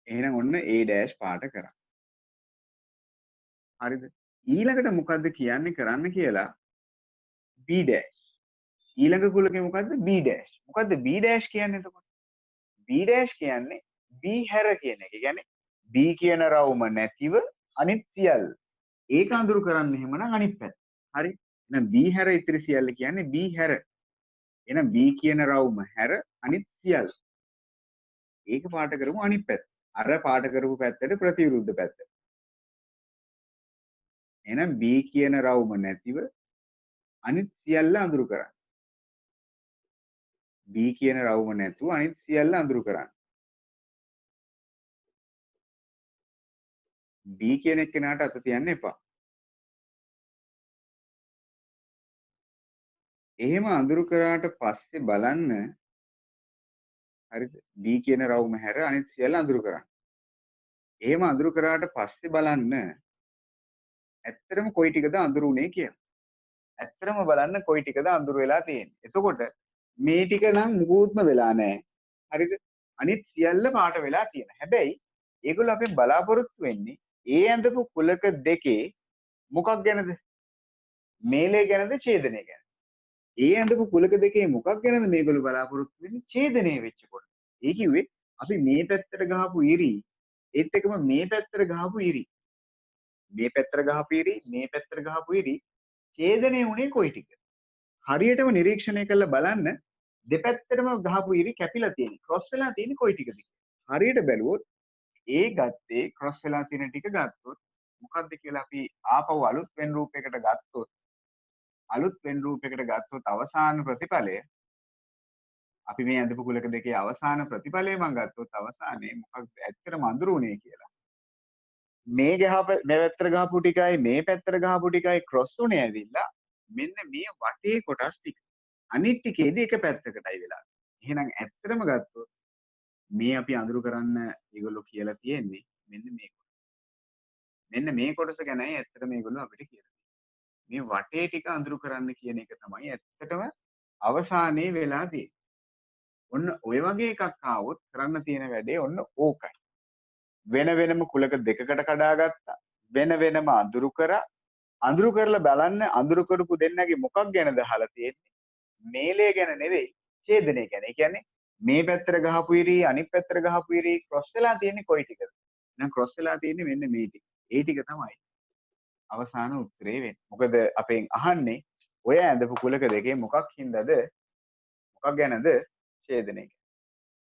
එහෙනම් ඔන්න A dash පාට කරා. හරිද? ඊළඟට මොකද්ද කියන්නේ කරන්න කියලා B dash. ඊළඟ කුලකේ මොකද්ද B dash. මොකද්ද B dash කියන්නේ එතකොට? B dash කියන්නේ B හැර කියන එක. ඒ කියන්නේ B කියන රවුම නැතිව අනිත් සියල්ල. ඒක අඳුරු කරන්න එහෙමනම් අනිත් පැත්ත. හරි? එහෙනම් B හැර ඉතිරි සියල්ල කියන්නේ B හැර. එහෙනම් B කියන රවුම හැර අනිත් සියල්ල. ඒක පාට කරමු අනිත් පැත්ත. අර පාට කරපු පැත්තට ප්‍රතිවිරුද්ධ පැත්ත. එහෙනම් B කියන රවුම නැතිව අනිත් සියල්ල අඳුරු කරන්න. B කියන රවුම නැතුව අනිත් සියල්ල අඳුරු කරන්න. B කියන එක්කෙනාට අත තියන්න එපා. එහෙම අඳුරු කරාට පස්සේ බලන්න හරිද? B කියන රවුම හැර අනිත් සියල්ල අඳුරු කරන්න. එහෙම අඳුරු කරාට පස්සේ බලන්න ඇත්තටම කොයි ටිකද අඳුරුනේ කියලා. ඇත්තටම බලන්න කොයි ටිකද අඳුරු වෙලා තියෙන්නේ. එතකොට මේ ටික නම් මුකුත්ම වෙලා නැහැ. හරිද? අනිත් සියල්ල පාට වෙලා තියෙන. හැබැයි ඒගොල්ලෝ අපෙන් බලාපොරොත්තු වෙන්නේ ඒ ඇඳපු කුලක දෙකේ මොකක් ගැනද? මේලේ ගැනද ඡේදනය ගැනද? ඒ ඇඳපු කුලක දෙකේ මොකක් ගැනද මේගොල්ලෝ බලාපොරොත්තු වෙන්නේ? ඡේදනය වෙච්ච කොට. ඒ කිව්වේ අපි මේ පැත්තට ගහපු ඉරි ඒත් එකම මේ පැත්තට ගහපු ඉරි. මේ පැත්තට ගහපු ඉරි මේ පැත්තට ගහපු ඉරි ඡේදනය වුණේ කොයි ටික? හරියටම නිරීක්ෂණය කරලා බලන්න දෙපැත්තටම ගහපු ඉරි කැපිලා තියෙන්නේ. ක්‍රොස් වෙලා තියෙන්නේ කොයි ටිකද? හරියට බැලුවොත් ඒ ගත්තේ ක්‍රොස් වෙලා තියෙන ටික ගත්තොත් මොකද්ද කියලා අපි ආපහු අලුත් වෙන් රූපයකට ගත්තොත් අවසාන ප්‍රතිඵලය අපි මේ අඳපු කුලක දෙකේ අවසාන ප්‍රතිඵලය මම ගත්තොත් අවසානයේ මොකක්ද ඇත්තටම අඳුරුනේ කියලා. මේ පැත්තට ගහපු ටිකයි මේ පැත්තට ගහපු ටිකයි ක්‍රොස් උනේ ඇවිල්ලා මෙන්න මේ වටේ කොටස් ටික. අනිත් ටිකේදී එක පැත්තකටයි වෙලා. එහෙනම් ඇත්තටම ගත්තොත් මේ අපි අඳුරු කරන්න ඒගොල්ලෝ කියලා තියෙන්නේ මෙන්න මේ කොටස ගැනයි ඇත්තටම මේගොල්ලෝ අපිට කියලා. මේ වටේ ටික අඳුරු කරන්න කියන එක තමයි ඇත්තටම අවසානයේ වෙලා තියෙන්නේ. ඔන්න ඔය වගේ එකක් ආවොත් කරන්න තියෙන වැඩේ ඔන්න ඕකයි. වෙන වෙනම කුලක දෙකකට කඩාගත්තා. වෙන වෙනම අඳුරු කරා. අඳුරු කරලා බලන්න අඳුරු කරපු දෙන්නගේ මොකක් ගැනද අහලා තියෙන්නේ? මේලේ ගැන නෙවෙයි, ඡේදනය ගැන. ඒ කියන්නේ මේ පැත්තට ගහපු ඉරි අනිත් පැත්තට ගහපු ඉරි ක්‍රොස් වෙලා තියෙන්නේ කොයි ටිකද? එහෙනම් ක්‍රොස් වෙලා තියෙන්නේ මෙන්න මේ ටික. ඒ ටික තමයි අවසාන උත්තරේ වෙන්නේ. මොකද අපෙන් අහන්නේ ඔය ඇඳපු කුලක දෙකේ මොකක් හින්දාද මොකක් ගැනද ඡේදනය.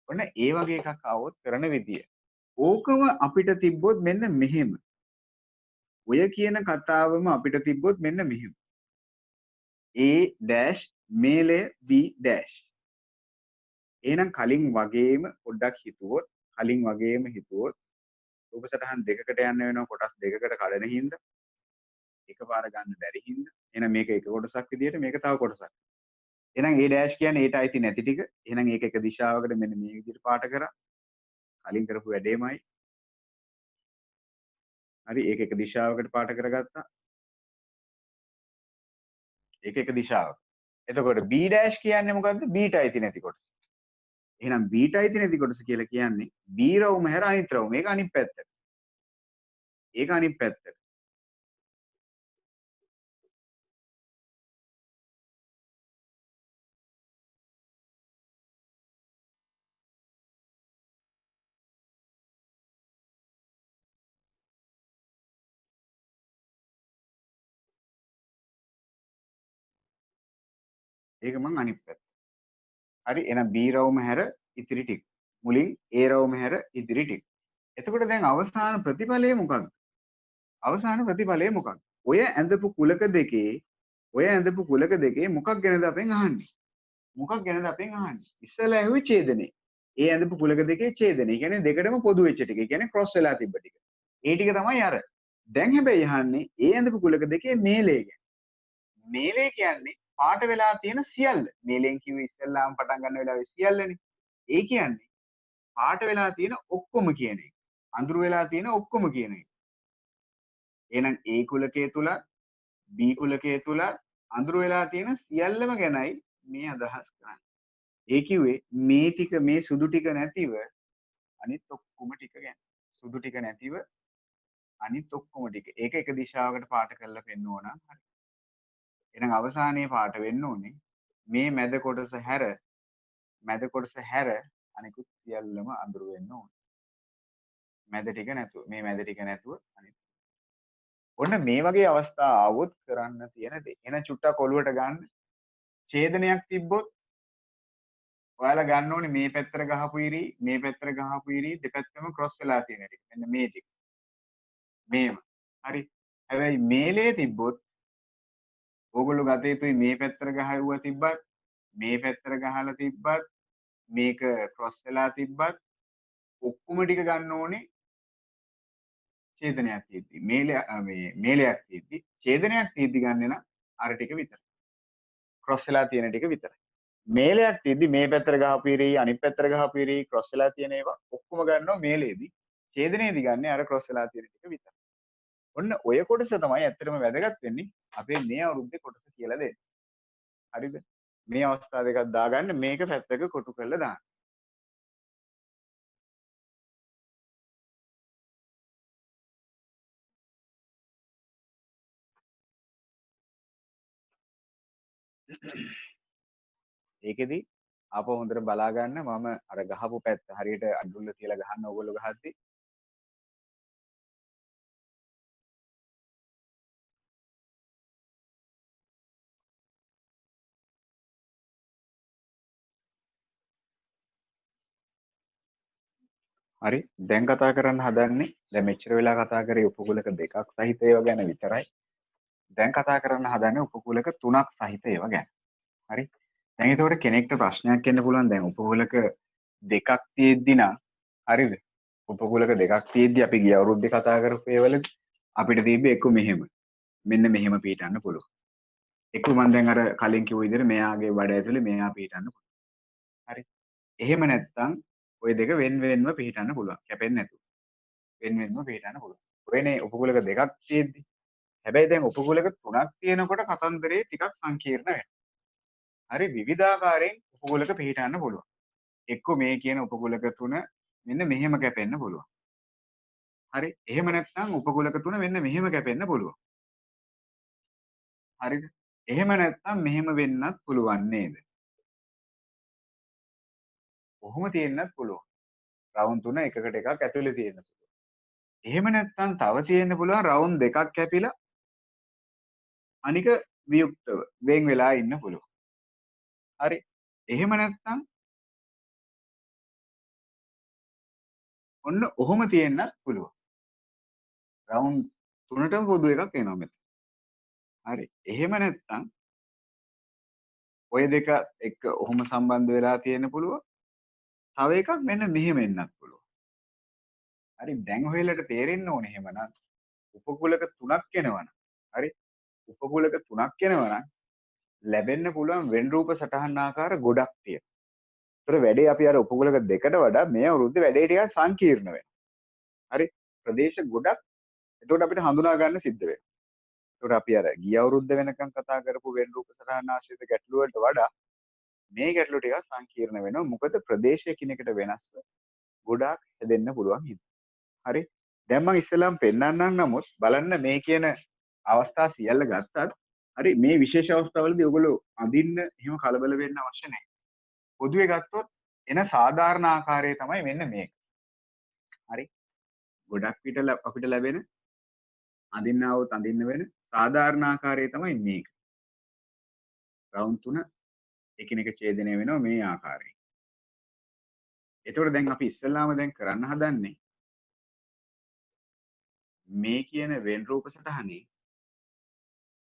ඔන්න ඒ වගේ එකක් આવොත් කරන විදිය. ඕකම අපිට තිබ්බොත් මෙන්න මෙහෙම. ඔය කියන කතාවම අපිට තිබ්බොත් මෙන්න මෙහෙම. A මේලය B dash. එහෙනම් කලින් වගේම පොඩ්ඩක් හිතුවොත් රූප සටහන් දෙකකට යන්න වෙනවා කොටස් දෙකකට කඩන හින්දා එකපාර ගන්න බැරි හින්දා එහෙනම් මේක එක කොටසක් විදියට මේක තව කොටසක්. එහෙනම් A ඩෑෂ් කියන්නේ ඒට අයිති නැති ටික. එහෙනම් ඒක එක දිශාවකට මෙන්න මේ විදිහට පාට කරා. කලින් කරපු වැඩේමයි. හරි ඒක එක දිශාවකට පාට කරගත්තා. ඒක එක දිශාවක්. එතකොට B ඩෑෂ් කියන්නේ මොකද්ද? B ට අයිති නැති කොටස. එහෙනම් B ට අයිති නැති කොටස කියලා කියන්නේ B රවුම හැර අනිත් රවුම. ඒක අනිත් පැත්තට. ඒක අනිත් පැත්තට. ඒක මං අනිත් පැත්ත. හරි එහෙනම් B රවුම හැර ඉතිරි ටික. මුලින් A රවුම හැර ඉතිරි ටික. එතකොට දැන් අවසාන ප්‍රතිඵලය මොකක්ද? අවසාන ප්‍රතිඵලය මොකක්ද? ඔය ඇඳපු කුලක දෙකේ මොකක් ගැනද අපෙන් අහන්නේ? මොකක් ගැනද අපෙන් අහන්නේ? ඉස්සෙල්ලා ඇහුවේ ඡේදනේ. ඒ ඇඳපු කුලක දෙකේ ඡේදනේ. ඒ කියන්නේ දෙකටම පොදු වෙච්ච ටික. ඒ කියන්නේ ක්‍රොස් වෙලා තිබ්බ ටික. ඒ ටික තමයි අර. දැන් හැබැයි අහන්නේ ඒ ඇඳපු කුලක දෙකේ මේලේ ගැන. මේලේ කියන්නේ පාට වෙලා තියෙන සියල්ල. මේලෙන් කිව්වේ ඉස්සෙල්ලාම පටන් ගන්න වෙලාවේ සියල්ලනේ. ඒ කියන්නේ පාට වෙලා තියෙන ඔක්කොම කියන එක. අඳුරු වෙලා තියෙන ඔක්කොම කියන එක. එහෙනම් A කුලකයේ තුල B කුලකයේ තුල අඳුරු වෙලා තියෙන සියල්ලම ගැනයි මේ අදහස් කරන්නේ. ඒ කිව්වේ මේ ටික මේ සුදු ටික නැතිව අනිත් ඔක්කොම ටික ගැන. සුදු ටික නැතිව අනිත් ඔක්කොම ටික. ඒක එක දිශාවකට පාට කරලා පෙන්වනවා නම් හරි. එහෙනම් අවසානයේ පාට වෙන්න ඕනේ මේ මැද කොටස හැර අනිකුත් සියල්ලම අඳුරු වෙන්න ඕනේ. මැද ටික නැතුව මේ මැද ටික නැතුව අනිත්. ඔන්න මේ වගේ අවස්ථා ආවොත් කරන්න තියෙන දේ. එන චුට්ටක් ඔලුවට ගන්න. ඡේදනයක් තිබ්බොත් ඔයාලා ගන්න ඕනේ මේ පැත්තට ගහපු ඉරි මේ පැත්තට ගහපු ඉරි දෙපැත්තම ක්‍රොස් වෙලා තියෙන ටික. මෙන්න මේ ටික. මේව. හරි. හැබැයි මේලේ තිබ්බොත් ඕගොල්ලෝ ගත යුතුයි මේ පැත්තට ගහුවා තිබ්බත් මේ පැත්තට ගහලා තිබ්බත් මේක ක්‍රොස් වෙලා තිබ්බත් ඔක්කොම ටික ගන්න ඕනේ ඡේදනයක් තියෙද්දි. මේලයක් තියෙද්දි ඡේදනයක් තියෙද්දි ගන්න නම් අර ටික විතරයි. ක්‍රොස් වෙලා තියෙන ටික විතරයි. මේලයක් තියෙද්දි මේ පැත්තට ගහපු ඉරි අනිත් පැත්තට ගහපු ඉරි ක්‍රොස් වෙලා තියෙන ඒවා ඔක්කොම ගන්නවා මේලේදී. ඡේදනයේදී ගන්න අර ක්‍රොස් වෙලා තියෙන ටික විතරයි. ඔන්න ඔය කොටස තමයි ඇත්තටම වැදගත් වෙන්නේ අපේ මේ අවුරුද්දේ කොටස කියලා දෙන්නේ. හරිද? මේ අවස්ථා දෙකක් දාගන්න මේක පැත්තක කොටු කරලා දාන්න. ඒකෙදි ආපහු හොඳට බලා ගන්න මම අර ගහපු පැත්ත හරියට අඳුල්ල තියලා ගහන්න ඕගොල්ලෝ ගහද්දි හරි දැන් කතා කරන්න හදන්නේ දැන් මෙච්චර වෙලා කතා කරේ උපකූලක දෙකක් සහිත ඒවා ගැන විතරයි. දැන් කතා කරන්න හදන්නේ උපකූලක තුනක් සහිත ඒවා ගැන. හරි. දැන් ඒතකොට කෙනෙක්ට ප්‍රශ්නයක් එන්න පුළුවන් දැන් උපකූලක දෙකක් තියෙද්දි නම් හරිද? උපකූලක දෙකක් තියෙද්දි අපි ගිය අවුරුද්දේ කතා කරපු ඒවලදී අපිට තිබ්බේ එක්ක මෙහෙම. මෙන්න මෙහෙම පීටන්න පුළුවන්. එක්ක මම දැන් අර කලින් කිව්ව විදිහට මෙයාගේ බඩ ඇතුලේ මෙයා පීටන්න පුළුවන්. හරි. එහෙම නැත්නම් ওই දෙක වෙන වෙනම පිහිටන්න පුළුවන්. කැපෙන්නේ නැතුව. වෙන වෙනම පිහිටන්න පුළුවන්. ඔයනේ උපකූලක දෙකක් තියෙද්දි. හැබැයි දැන් උපකූලක තුනක් තියෙනකොට කතන්දරේ ටිකක් සංකීර්ණ වෙනවා. හරි විවිධාකාරයෙන් උපකූලක පිහිටන්න පුළුවන්. එක්ක මේ කියන උපකූලක තුන මෙන්න මෙහෙම කැපෙන්න පුළුවන්. හරි. එහෙම නැත්නම් උපකූලක තුන මෙන්න මෙහෙම කැපෙන්න පුළුවන්. හරිද? එහෙම නැත්නම් මෙහෙම වෙන්නත් පුළුවන් නේද? කොහොම තියෙන්නත් පුළුවන්. රවුම් තුන එකකට එකක් ඇතුලේ තියෙන්න පුළුවන්. එහෙම නැත්නම් තව තියෙන්න පුළුවන් රවුම් දෙකක් කැපිලා අනික වියුක්තව වෙන් වෙලා ඉන්න පුළුවන්. හරි. එහෙම නැත්නම් ඔන්න ඔහොම තියෙන්නත් පුළුවන්. රවුම් තුනටම පොදු එකක් එනවා මෙතන. හරි. එහෙම නැත්නම් ඔය දෙක එක්ක ඔහොම සම්බන්ධ වෙලා තියෙන්න පුළුවන්. තව එකක් මෙන්න මෙහෙම එන්නත් පුළුවන්. හරි දැන් ඔයලට තේරෙන්න ඕනේ එහෙමනම් උපකූලක තුනක් එනවනම් හරි උපකූලක තුනක් එනවනම් ලැබෙන්න පුළුවන් වෙන් රූප සටහන් ආකාර ගොඩක් තියෙනවා. ඒතර වැඩේ අපි අර උපකූලක දෙකට වඩා මේ අවුරුද්දේ වැඩේ ටිකක් සංකීර්ණ වෙනවා. හරි ප්‍රදේශ ගොඩක් එතකොට අපිට හඳුනා ගන්න සිද්ධ වෙනවා. ඒතකොට අපි අර ගිය අවුරුද්ද වෙනකන් කතා කරපු වෙන් රූප සටහන් ආශ්‍රිත ගැටලු වලට වඩා මේ ගැටලු ටිකක් සංකීර්ණ වෙනවා. මොකද ප්‍රදේශය කිනකට වෙනස්ව ගොඩාක් හැදෙන්න පුළුවන් හින්දා. හරි දැන් මම ඉස්සෙල්ලාම පෙන්නන්නම් නමුත් බලන්න මේ කියන අවස්ථා සියල්ල ගත්තත් හරි මේ විශේෂ අවස්ථාවලදී ඔයගොල්ලෝ අඳින්න එහෙම කලබල වෙන්න අවශ්‍ය නැහැ. පොදුවේ ගත්තොත් එන සාධාරණ ආකාරය තමයි මෙන්න මේක. හරි ගොඩක් විට අපිට ලැබෙන අඳින්නවොත් අඳින්න වෙන සාධාරණ ආකාරය තමයි මේක. රවුම් තුන එකිනෙක ඡේදනය වෙනවා මේ ආකාරයෙන්. එතකොට දැන් අපි ඉස්සෙල්ලාම දැන් කරන්න හදන්නේ මේ කියන වෙන් රූප සටහනේ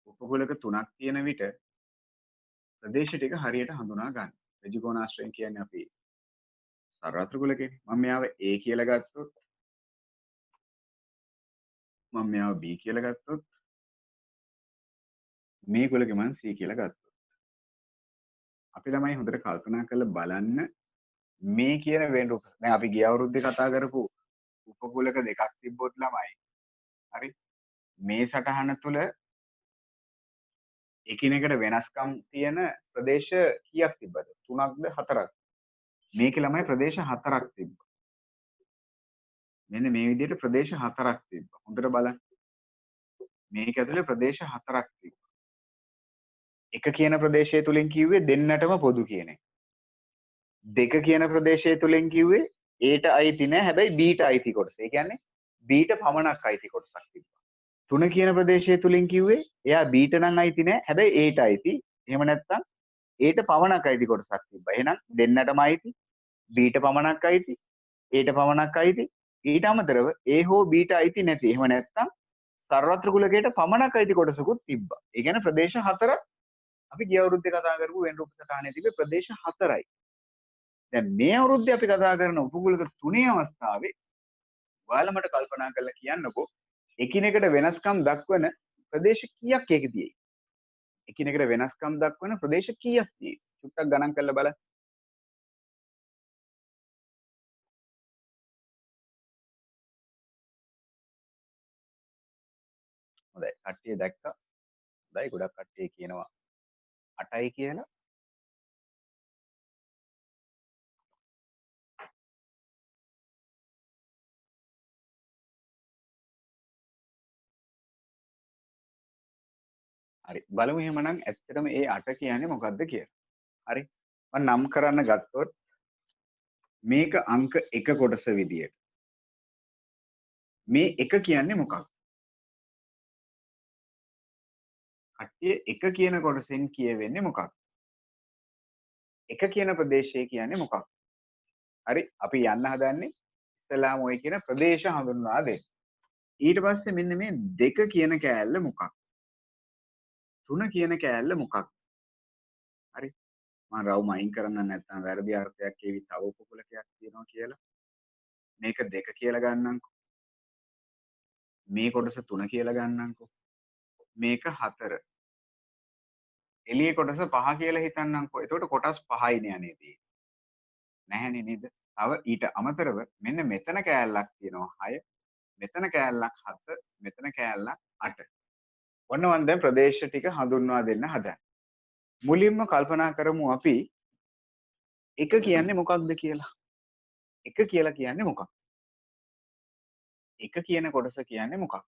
උපකූලක තුනක් තියෙන විට ප්‍රදේශ ටික හරියට හඳුනා ගන්න. ඍජුකෝණාශ්‍රයෙන් කියන්නේ අපි සර්වත්‍රිකුලකේ. මම මෙයාව A කියලා ගත්තොත් මම මෙයාව B කියලා ගත්තොත් මේ කුලකේ මම C කියලා ගත්තොත් අපි ළමයි හොඳට කල්පනා කරලා බලන්න මේ කියන වෙන් රූප. දැන් අපි ගිය අවුරුද්දේ කතා කරපු උපකූලක දෙකක් තිබ්බොත් ළමයි හරි මේ සටහන තුල එකිනෙකට වෙනස්කම් තියෙන ප්‍රදේශ කීයක් තිබ්බද? 3ක්ද 4ක්ද? මේකේ ළමයි ප්‍රදේශ 4ක් තිබ්බා. මෙන්න මේ විදිහට ප්‍රදේශ 4ක් තිබ්බා. හොඳට බලන්න. මේක ඇතුලේ ප්‍රදේශ 4ක් තිබ්බා. එක කියන ප්‍රදේශය තුලින් කිව්වේ දෙන්නටම පොදු කියන එක. දෙක කියන ප්‍රදේශය තුලින් කිව්වේ Aට අයිති නෑ හැබැයි Bට අයිති කොටස. ඒ කියන්නේ Bට පමණක් අයිති කොටසක් තිබ්බා. තුන කියන ප්‍රදේශය තුලින් කිව්වේ එයා Bට නම් අයිති නෑ හැබැයි Aට අයිති. එහෙම නැත්නම් Aට පමණක් අයිති කොටසක් තිබ්බා. එහෙනම් දෙන්නටම අයිති Bට පමණක් අයිති Aට පමණක් අයිති. ඊට අමතරව A හෝ Bට අයිති නැති. එහෙම නැත්නම් සර්වත්‍ර කුලකයට පමණක් අයිති කොටසකුත් තිබ්බා. ඒ කියන්නේ ප්‍රදේශ 4ක් අපි ගිය අවුරුද්දේ කතා කරපු වෙන් රූප සටහනේ තිබේ ප්‍රදේශ 4යි. දැන් මේ අවුරුද්දේ අපි කතා කරන උපකූලක තුනේ අවස්ථාවේ ඔයාලා මට කල්පනා කරලා කියන්නකෝ එකිනෙකට වෙනස්කම් දක්වන ප්‍රදේශ කීයක් ඒකෙදී? එකිනෙකට වෙනස්කම් දක්වන ප්‍රදේශ කීයක් තියෙයි? චුට්ටක් ගණන් කරලා බලන්න. හොඳයි. කට්ටිය දැක්කා. හොඳයි ගොඩක් කට්ටිය කියනවා 8යි කියලා. හරි. බලමු එහෙමනම් ඇත්තටම ඒ 8 කියන්නේ මොකක්ද කියලා. හරි. මම නම් කරන්න ගත්තොත් මේක අංක 1 කොටස විදියට. මේ 1 කියන්නේ මොකක්ද? කට්ටිය 1 කියන කොටසෙන් කියවෙන්නේ මොකක්ද? 1 කියන ප්‍රදේශය කියන්නේ මොකක්ද? හරි. අපි යන්න හදන්නේ ඉස්සලාම ඔය කියන ප්‍රදේශ හඳුන්වා දෙන්න. ඊට පස්සේ මෙන්න මේ 2 කියන කෑල්ල මොකක්ද? 3 කියන කෑල්ල මොකක්ද? හරි. මම රවුම අයින් කරන්න නැත්නම් වැරදි අර්ථයක් ඒවි තව උපකුලකයක් තියෙනවා කියලා. මේක 2 කියලා ගන්නම්කෝ. මේ කොටස 3 කියලා ගන්නම්කෝ. මේක 4. එළියේ කොටස 5 කියලා හිතන්නම්කෝ. එතකොට කොටස් 5යිනේ අනේ තියෙන්නේ. නැහැනේ නේද? තව ඊට අමතරව මෙන්න මෙතන කෑල්ලක් තියෙනවා 6, මෙතන කෑල්ලක් 7, මෙතන කෑල්ලක් 8. ඔන්න මම දැන් ප්‍රදේශ ටික හඳුන්වා දෙන්න හදන්නේ. මුලින්ම කල්පනා කරමු අපි එක කියන්නේ මොකක්ද කියලා. එක කියලා කියන්නේ මොකක්ද? එක කියන කොටස කියන්නේ මොකක්ද?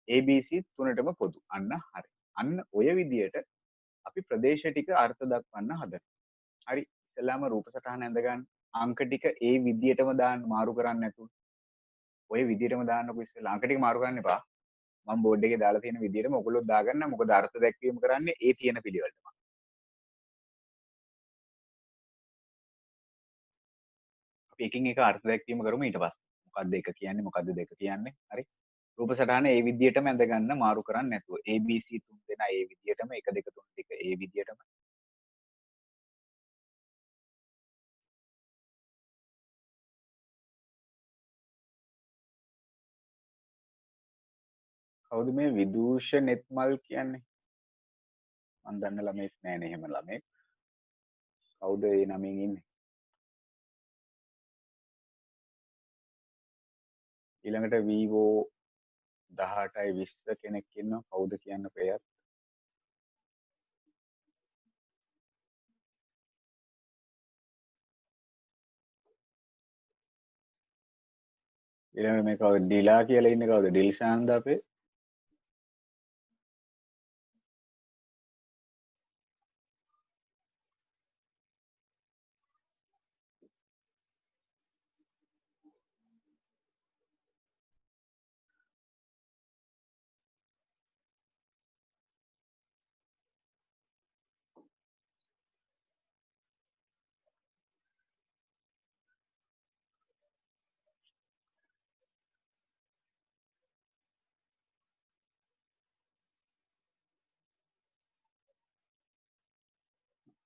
ABC තුනටම පොදු. අන්න හරි. අන්න ඔය විදියට අපි ප්‍රදේශ ටික අර්ථ දක්වන්න හදනවා. හරි. ඉස්සෙල්ලාම රූප සටහන ඇඳ ගන්න. අංක ටික ඒ විදියටම දාන්න මාරු කරන්නේ නැතුව. ඔය විදියටම දාන්නකො ඉස්සෙල්ලා. අංක ටික මාරු කරන්න එපා. මම බෝඩ් එකේ දාලා තියෙන විදියටම ඔයගොල්ලෝ දාගන්න. මොකද අර්ථ දැක්වීම කරන්නේ ඒ තියෙන පිළිවෙලටම. අපි එකින් එක අර්ථ දැක්වීම කරමු ඊට පස්සේ. මොකද්ද එක කියන්නේ මොකද්ද දෙක කියන්නේ? හරි. රූප සටහන ඒ විදියටම ඇඳ ගන්න මාරු කරන්නේ නැතුව. ABC තුන් දෙනා ඒ විදියටම 1 2 3 ටික ඒ විදියටම. කවුද මේ විදූෂ නෙත්මල් කියන්නේ? මම දන්න ළමෙක් නෑනේ එහෙම ළමෙක්. කවුද ඒ නමින් ඉන්නේ? ඊළඟට Vivo 18යි 20 කෙනෙක් ඉන්නවා. කවුද කියන්න පෙයත්? ඊළඟ මේ කවුද? ඩිලා කියලා ඉන්නේ කවුද? ඩිල්ෂාන්ද අපේ?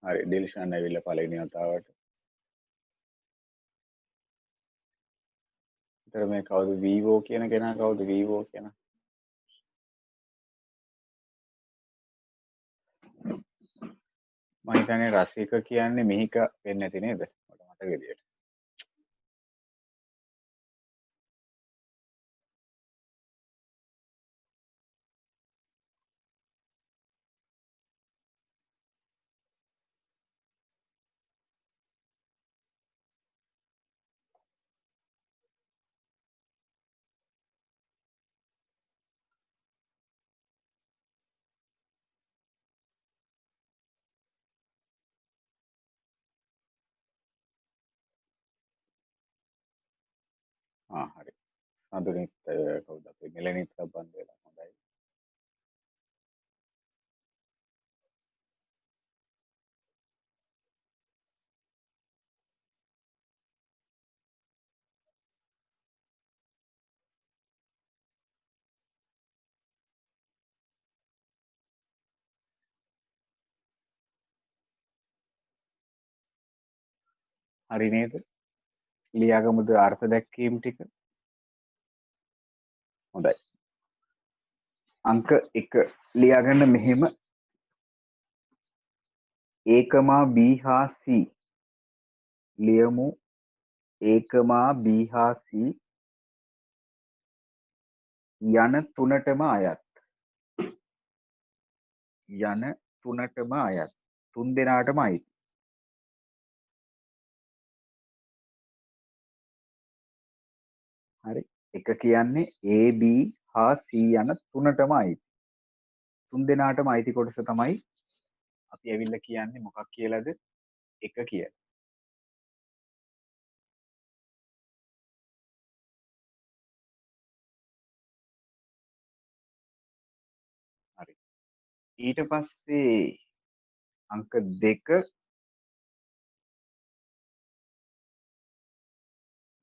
හරි ඩිල්ෂාන් ඇවිල්ලා පළවෙනි වතාවට. ඊතර මේ කවුද Vivo කියන කෙනා කවුද Vivo කියන? මම හිතන්නේ රසික කියන්නේ මිහික වෙන්නේ නැති නේද? මට මතක විදියට. හරි. සඳුනිත් කවුද අපේ මෙලනිත් සම්බන්ධ වෙලා හොඳයි. හරි නේද? ලියාගමුද අර්ථ දැක්වීම් ටික? හොඳයි. අංක 1 ලියාගන්න මෙහෙම ඒකමා B හා C ලියමු. ඒකමා B හා C යන තුනටම අයත්. යන තුනටම අයත්. තුන් දෙනාටම අයිති. හරි. එක කියන්නේ AB හා C යන තුනටම අයිති. තුන් දෙනාටම අයිති කොටස තමයි අපි ඇවිල්ලා කියන්නේ මොකක් කියලාද? එක කියලා. හරි. ඊට පස්සේ අංක 2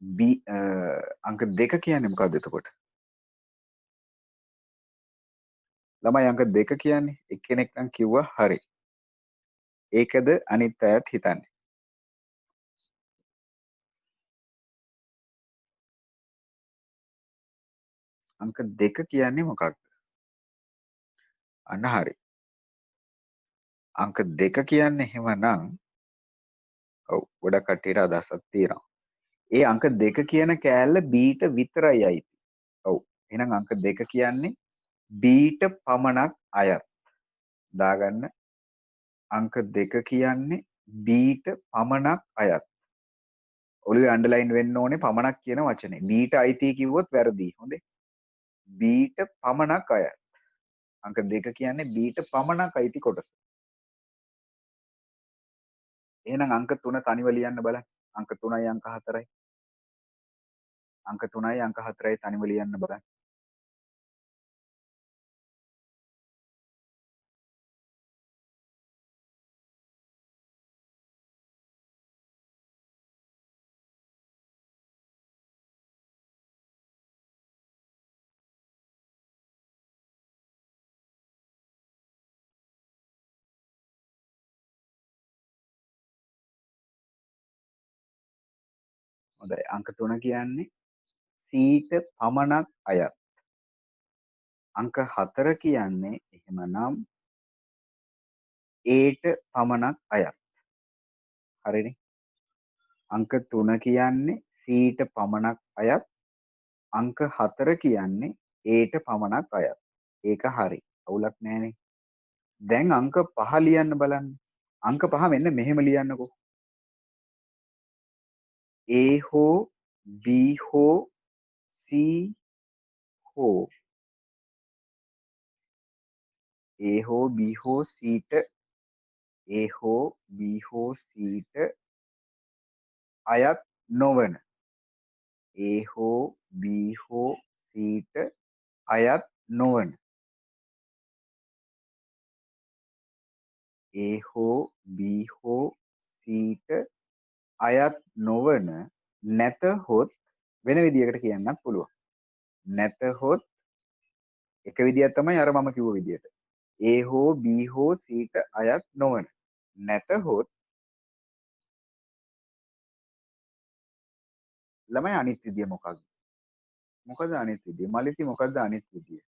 B අංක 2 කියන්නේ මොකක්ද එතකොට? ළමයි අංක 2 කියන්නේ එක්කෙනෙක් නම් කිව්වා හරි. ඒකද අනිත් අයත් හිතන්නේ. අංක 2 කියන්නේ මොකක්ද? අන්න හරි. අංක 2 කියන්නේ එහෙමනම් ඔව් ගොඩක් කට්ටියට අදහසක් තියෙනවා. ඒ අංක 2 කියන කෑල්ල B ට විතරයි අයිති. ඔව්. එහෙනම් අංක 2 කියන්නේ B ට පමණක් අයත්. දාගන්න. අංක 2 කියන්නේ B ට පමණක් අයත්. ඔළුවේ අන්ඩර්ලයින් වෙන්න ඕනේ පමණක් කියන වචනේ. B ට අයිති කිව්වොත් වැරදි. හොඳේ. B ට පමණක් අයත්. අංක 2 කියන්නේ B ට පමණක් අයිති කොටස. එහෙනම් අංක 3 තනිව ලියන්න බලන්න. අංක 3යි අංක 4යි. අංක 3යි අංක 4යි තනිව ලියන්න බලන්න. හොඳයි. අංක 3 කියන්නේ C ට පමණක් අයත්. අංක 4 කියන්නේ එහෙමනම් A ට පමණක් අයත්. හරිනේ? අංක 3 කියන්නේ C ට පමණක් අයත්. අංක 4 කියන්නේ A ට පමණක් අයත්. ඒක හරි. අවුලක් නැහැනේ. දැන් අංක 5 ලියන්න බලන්න. අංක 5 මෙන්න මෙහෙම ලියන්නකෝ. A හෝ B හෝ C හෝ A හෝ B හෝ C ට A හෝ B හෝ C ට අයත් නොවන A හෝ B හෝ C ට අයත් නොවන A හෝ B හෝ C ට අයත් නොවන නැතහොත් වෙන විදියකට කියන්නත් පුළුවන්. නැතහොත් එක විදියක් තමයි අර මම කිව්ව විදියට. A හෝ B හෝ C ට අයත් නොවන. නැතහොත් ළමයි අනිත් විදිය මොකක්ද? මොකද අනිත් විදිය? මලිති මොකද්ද අනිත් විදිය?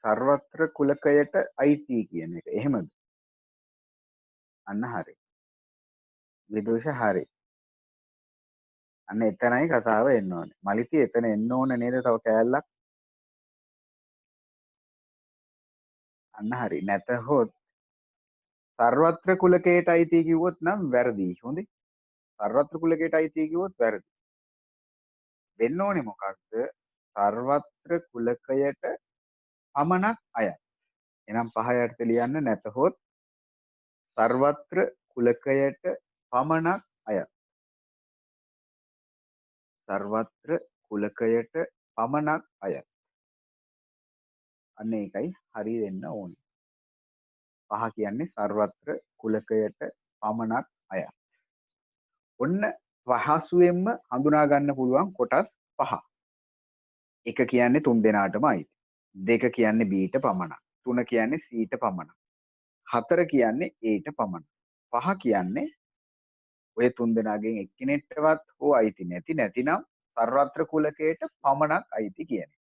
සර්වත්‍ර කුලකයට අයිති කියන එක. එහෙමද? අන්න හරි. විදූෂ හරි. අන්න එතනයි කතාව එන්න ඕනේ. මලිති එතන එන්න ඕන නේද? තව කෑල්ලක්. අන්න හරි. නැතහොත් සර්වත්‍ර කුලකයට අයිති කිව්වොත් නම් වැරදි. හොඳේ. සර්වත්‍ර කුලකයට අයිති කිව්වොත් වැරදි. වෙන්න ඕනේ මොකක්ද? සර්වත්‍ර කුලකයට පමණක් අයත්. එහෙනම් 5 යටතේ ලියන්න නැතහොත් සර්වත්‍ර කුලකයට පමණක් අයත්. සර්වත්‍ර කුලකයට පමණක් අයත්. අන්න ඒකයි හරි වෙන්න ඕනේ. 5 කියන්නේ සර්වත්‍ර කුලකයට පමණක් අයත්. ඔන්න පහසුවෙන්ම හඳුනා ගන්න පුළුවන් කොටස් 5. 1 කියන්නේ 3 දෙනාටම අයිති. 2 කියන්නේ B ට පමණක්. 3 කියන්නේ C ට පමණක්. 4 කියන්නේ A ට පමණක්. 5 කියන්නේ ඔය 3 දෙනාගෙන් එක්කෙනෙක්ටවත් හෝ අයිති නැතිනම් සර්වත්‍ර කුලකයට පමණක් අයිති කියන එක.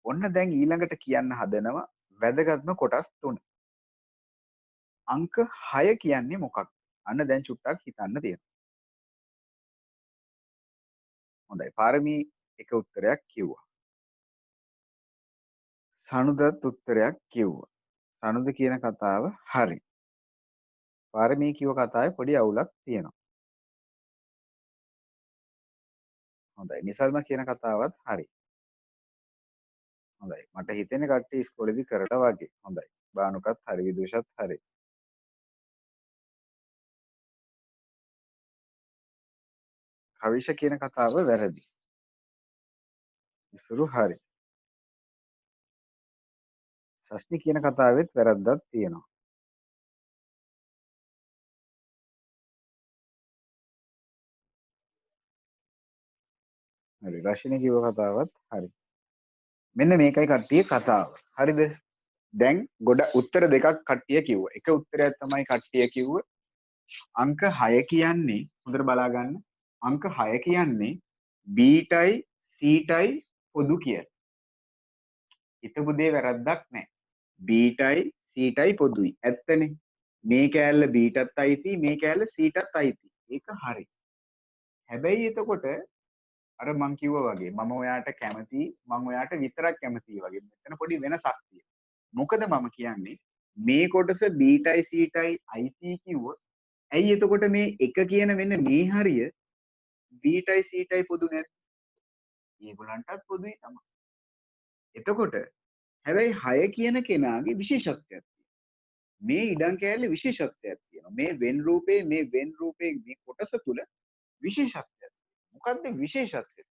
ඔන්න දැන් ඊළඟට කියන්න හදනවා වැදගත්ම කොටස් 3. අංක 6 කියන්නේ මොකක්ද? අන්න දැන් චුට්ටක් හිතන්න තියෙනවා. හොඳයි. පාරමී එක උත්තරයක් කිව්වා. සනුදත් උත්තරයක් කිව්වා. සනුද කියන කතාව හරි. පාරමී කිව්ව කතාවේ පොඩි අවුලක් තියෙනවා. හොඳයි. නිසල්ම කියන කතාවත් හරි. හොඳයි. මට හිතෙන්නේ කට්ටිය ඉස්කෝලේදී කරලා වගේ. හොඳයි. බානුකත් හරි, විදුෂත් හරි. කවිෂ කියන කතාව වැරදි. ඉසුරු හරි. සස්නි කියන කතාවෙත් වැරද්දක් තියෙනවා. හරි. රශිනී කිව්ව කතාවත් හරි. මෙන්න මේකයි කට්ටිය කතාව. හරිද? දැන් ගොඩ උත්තර දෙකක් කට්ටිය කිව්වා. එක උත්තරයක් තමයි කට්ටිය කිව්ව අංක 6 කියන්නේ හොඳට බලා ගන්න. අංක 6 කියන්නේ b ටයි c ටයි පොදු කියලා. හිතපු දේ වැරද්දක් නැහැ. b ටයි c ටයි පොදුයි. ඇත්තනේ. මේ කෑල්ල b ටත් අයිති මේ කෑල්ල c ටත් අයිති. ඒක හරි. හැබැයි එතකොට අර මං කිව්වා වගේ මම ඔයාට කැමති මං ඔයාට විතරක් කැමතියි වගේ මෙතන පොඩි වෙනසක් තියෙනවා. මොකද මම කියන්නේ මේ කොටස b ටයි c ටයි අයිති කිව්වොත් ඇයි එතකොට මේ එක කියන මෙන්න මේ හරිය b ටයි c ටයි පොදු නැද්ද? ඒගොල්ලන්ටත් පොදුයි තමයි. එතකොට හැබැයි 6 කියන කෙනාගේ විශේෂත්වයක් තියෙනවා. මේ ඉඩම් කෑල්ලේ විශේෂත්වයක් තියෙනවා. මේ වෙන් රූපේ මේ කොටස තුල විශේෂත්වයක් තියෙනවා. මොකද්ද විශේෂත්වය?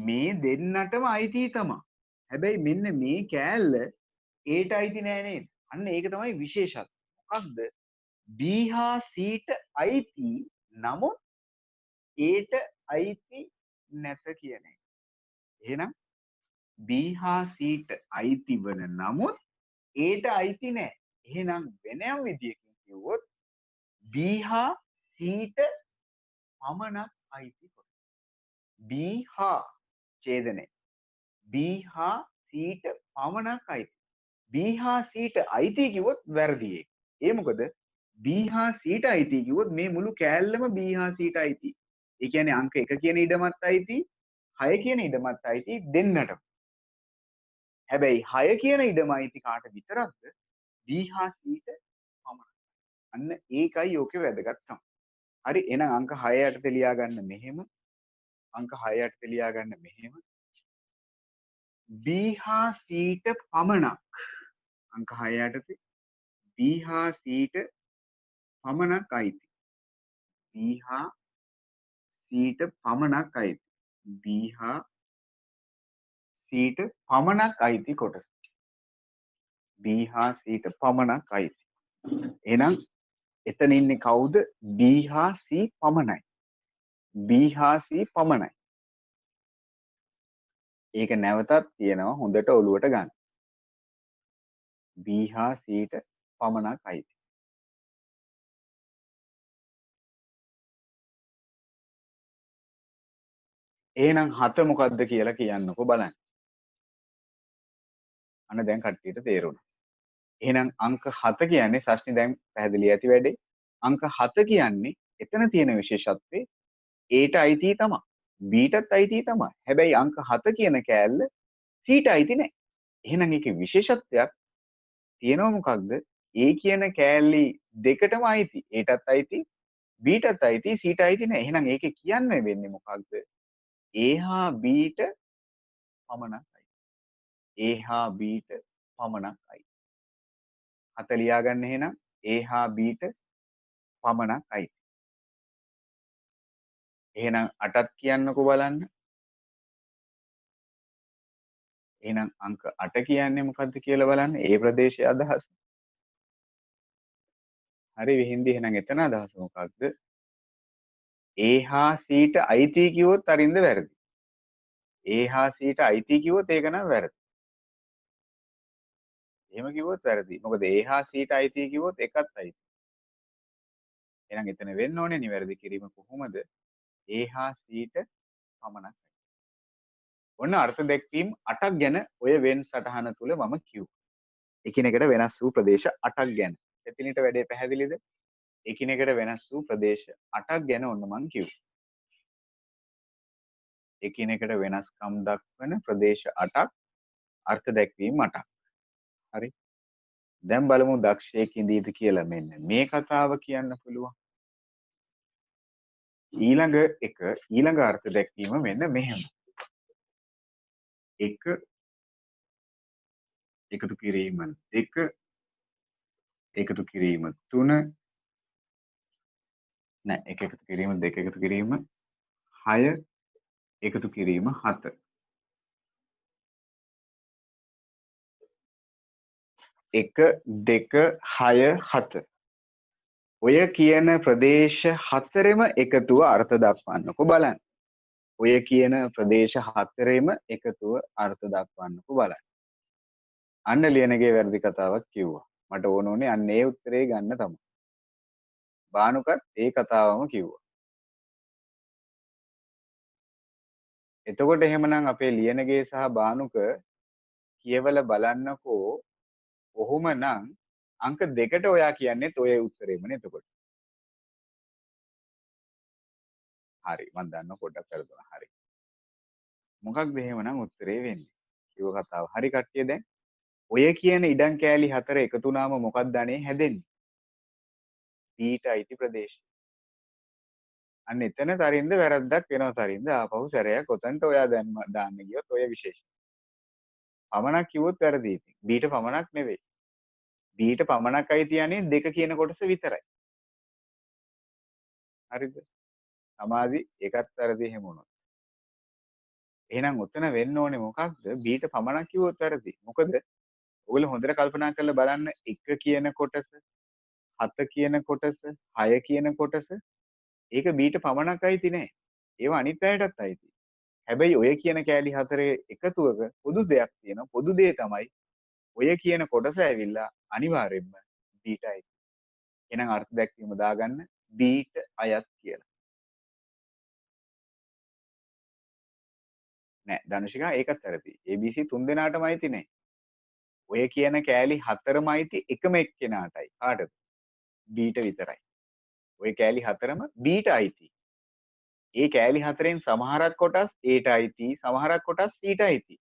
මේ දෙන්නටම අයිති තමයි. හැබැයි මෙන්න මේ කෑල්ල ඒට අයිති නෑ නේද? අන්න ඒක තමයි විශේෂත්වය. මොකක්ද? B හා C ට අයිති නමුත් ඒට අයිති නැත කියන එක. එහෙනම් B හා C ට අයිති වන නමුත් ඒට අයිති නෑ. එහෙනම් වෙනම විදියකින් කිව්වොත් B හා C ට පමණක් අයිති කොට. B හා ඡේදනය. B හා C ට පමණක් අයිති. B හා C ට අයිති කිව්වොත් වැරදි ඒක. ඒ මොකද B හා C ට අයිති කිව්වොත් මේ මුළු කෑල්ලම B හා C ට අයිති. ඒ කියන්නේ අංක 1 කියන ඉඩමත් අයිති 6 කියන ඉඩමත් අයිති දෙන්නටම. හැබැයි 6 කියන ඉඩම අයිති කාට විතරක්ද? B හා C ට පමණයි. අන්න ඒකයි ඕකේ වැදගත්කම. හරි එහෙනම් අංක 6 යටතේ ලියා ගන්න මෙහෙම. අංක 6 යටතේ ලියා ගන්න මෙහෙම. B හා C ට පමණක් අංක 6 යටතේ B හා C ට පමණක් අයිති. B හා C ට පමණක් අයිති. B හා C ට පමණක් අයිති කොටස. B හා C ට පමණක් අයිති. එහෙනම් එතන ඉන්නේ කවුද? B හා C පමණයි. B හා C පමණයි. ඒක නැවතත් කියනවා හොඳට ඔලුවට ගන්න. B හා C ට පමණක් අයිති. එහෙනම් 7 මොකද්ද කියලා කියන්නකෝ බලන්න. අන්න දැන් කට්ටියට තේරුණා. එහෙනම් අංක 7 කියන්නේ සස්නි දැන් පැහැදිලි ඇති වැඩේ. අංක 7 කියන්නේ එතන තියෙන විශේෂත්වයේ Aට අයිති තමයි. Bටත් අයිති තමයි. හැබැයි අංක 7 කියන කෑල්ල Cට අයිති නැහැ. එහෙනම් ඒකේ විශේෂත්වයක් තියෙනවා මොකක්ද? A කියන කෑල්ලි දෙකටම අයිති. Aටත් අයිති, Bටත් අයිති, Cට අයිති නැහැ. එහෙනම් ඒකේ කියන්න වෙන්නේ මොකක්ද? A හා Bට පමණක් අයිති. A හා Bට පමණක් අයිති. 7 ලියා ගන්න එහෙනම් A හා Bට පමණක් අයිති. එහෙනම් 8ත් කියන්නකෝ බලන්න. එහෙනම් අංක 8 කියන්නේ මොකද්ද කියලා බලන්න. ඒ ප්‍රදේශයේ අදහස. හරි විහින්දි එහෙනම් එතන අදහස මොකක්ද? A හා C ට අයිති කිව්වොත් අරින්ද වැරදි. A හා C ට අයිති කිව්වොත් ඒක නම් වැරදි. එහෙම කිව්වොත් වැරදි. මොකද A හා C ට අයිති කිව්වොත් එකත් අයිති. එහෙනම් එතන වෙන්න ඕනේ නිවැරදි කිරීම කොහොමද? A හා C ට පමණක්. ඔන්න අර්ථ දැක්වීම් 8ක් ගැන ඔය වෙන් සටහන තුල මම කිව්වා. එකිනෙකට වෙනස් වූ ප්‍රදේශ 8ක් ගැන. එතනට වැඩේ පැහැදිලිද? එකිනෙකට වෙනස් වූ ප්‍රදේශ 8ක් ගැන ඔන්න මං කිව්වා. එකිනෙකට වෙනස්කම් දක්වන ප්‍රදේශ 8ක් අර්ථ දැක්වීම් 8ක්. හරි. දැන් බලමු දක්ෂයෙක් ඉඳීද කියලා මෙන්න මේ කතාව කියන්න පුළුවන්. ඊළඟ අර්ථ දැක්වීම මෙන්න මෙහෙම. එක එකතු කිරීම 2 එකතු කිරීම 3 නෑ එක එකතු කිරීම 2 එකතු කිරීම 6 එකතු කිරීම 7 1 2 6 7 ඔය කියන ප්‍රදේශ හතරෙම එකතුව අර්ථ දක්වන්නකෝ බලන්න. ඔය කියන ප්‍රදේශ හතරෙම එකතුව අර්ථ දක්වන්නකෝ බලන්න. අන්න ලියනගේ වැරදි කතාවක් කිව්වා. මට ඕන උනේ අන්න ඒ උත්තරේ ගන්න තමයි. බානුකත් ඒ කතාවම කිව්වා. එතකොට එහෙමනම් අපේ ලියනගේ සහ බානුක කියවලා බලන්නකෝ. ඔහොමනම් අංක 2ට ඔයා කියන්නේත් ඔය උත්තරේමනේ එතකොට. හරි. මම දන්නවා පොඩ්ඩක් වැරදුනා. හරි. මොකක්ද එහෙමනම් උත්තරේ වෙන්නේ? කිව්ව කතාව. හරි කට්ටිය දැන් ඔය කියන ඉඩම් කෑලි හතර එකතු වුණාම මොකක්ද අනේ හැදෙන්නේ? ඊට අයිති ප්‍රදේශ. අන්න එතන තරින්ද වැරද්දක් වෙනවා තරින්ද ආපහු සැරයක් ඔතනට ඔයා දැන් දාන්න ගියොත් ඔය විශේෂ. පමණක් කිව්වොත් වැරදි ඉතින්. බීට පමණක් නෙවෙයි. බීට පමණක්යි තියන්නේ දෙක කියන කොටස විතරයි. හරිද? සමාධි ඒකත් වැරදි එහෙම වුණොත්. එහෙනම් ඔතන වෙන්න ඕනේ මොකක්ද? බීට පමණක් කිව්වොත් වැරදි. මොකද ඔයගොල්ලෝ හොඳට කල්පනා කරලා බලන්න 1 කියන කොටස, 7 කියන කොටස, 6 කියන කොටස ඒක බීට පමණක් අයිති නෑ. ඒවා අනිත් අයටත් අයිති. හැබැයි ඔය කියන කෑලි හතරේ එකතුවක පොදු දෙයක් තියෙනවා. පොදු දේ තමයි ඔය කියන කොටස ඇවිල්ලා අනිවාර්යෙන්ම බීට අයිති. එහෙනම් අර්ථ දැක්වීම දාගන්න බීට අයත් කියලා. නෑ ධනුෂිකා ඒකත් වැරදි. ABC තුන් දෙනාටම අයිති නෑ. ඔය කියන කෑලි හතරම අයිති එකම එක්කෙනාටයි. කාටද? බීට විතරයි. ඔය කෑලි හතරම බීට අයිති. ඒ කෑලි හතරෙන් සමහරක් කොටස් Aට අයිති, සමහරක් කොටස් Cට අයිති.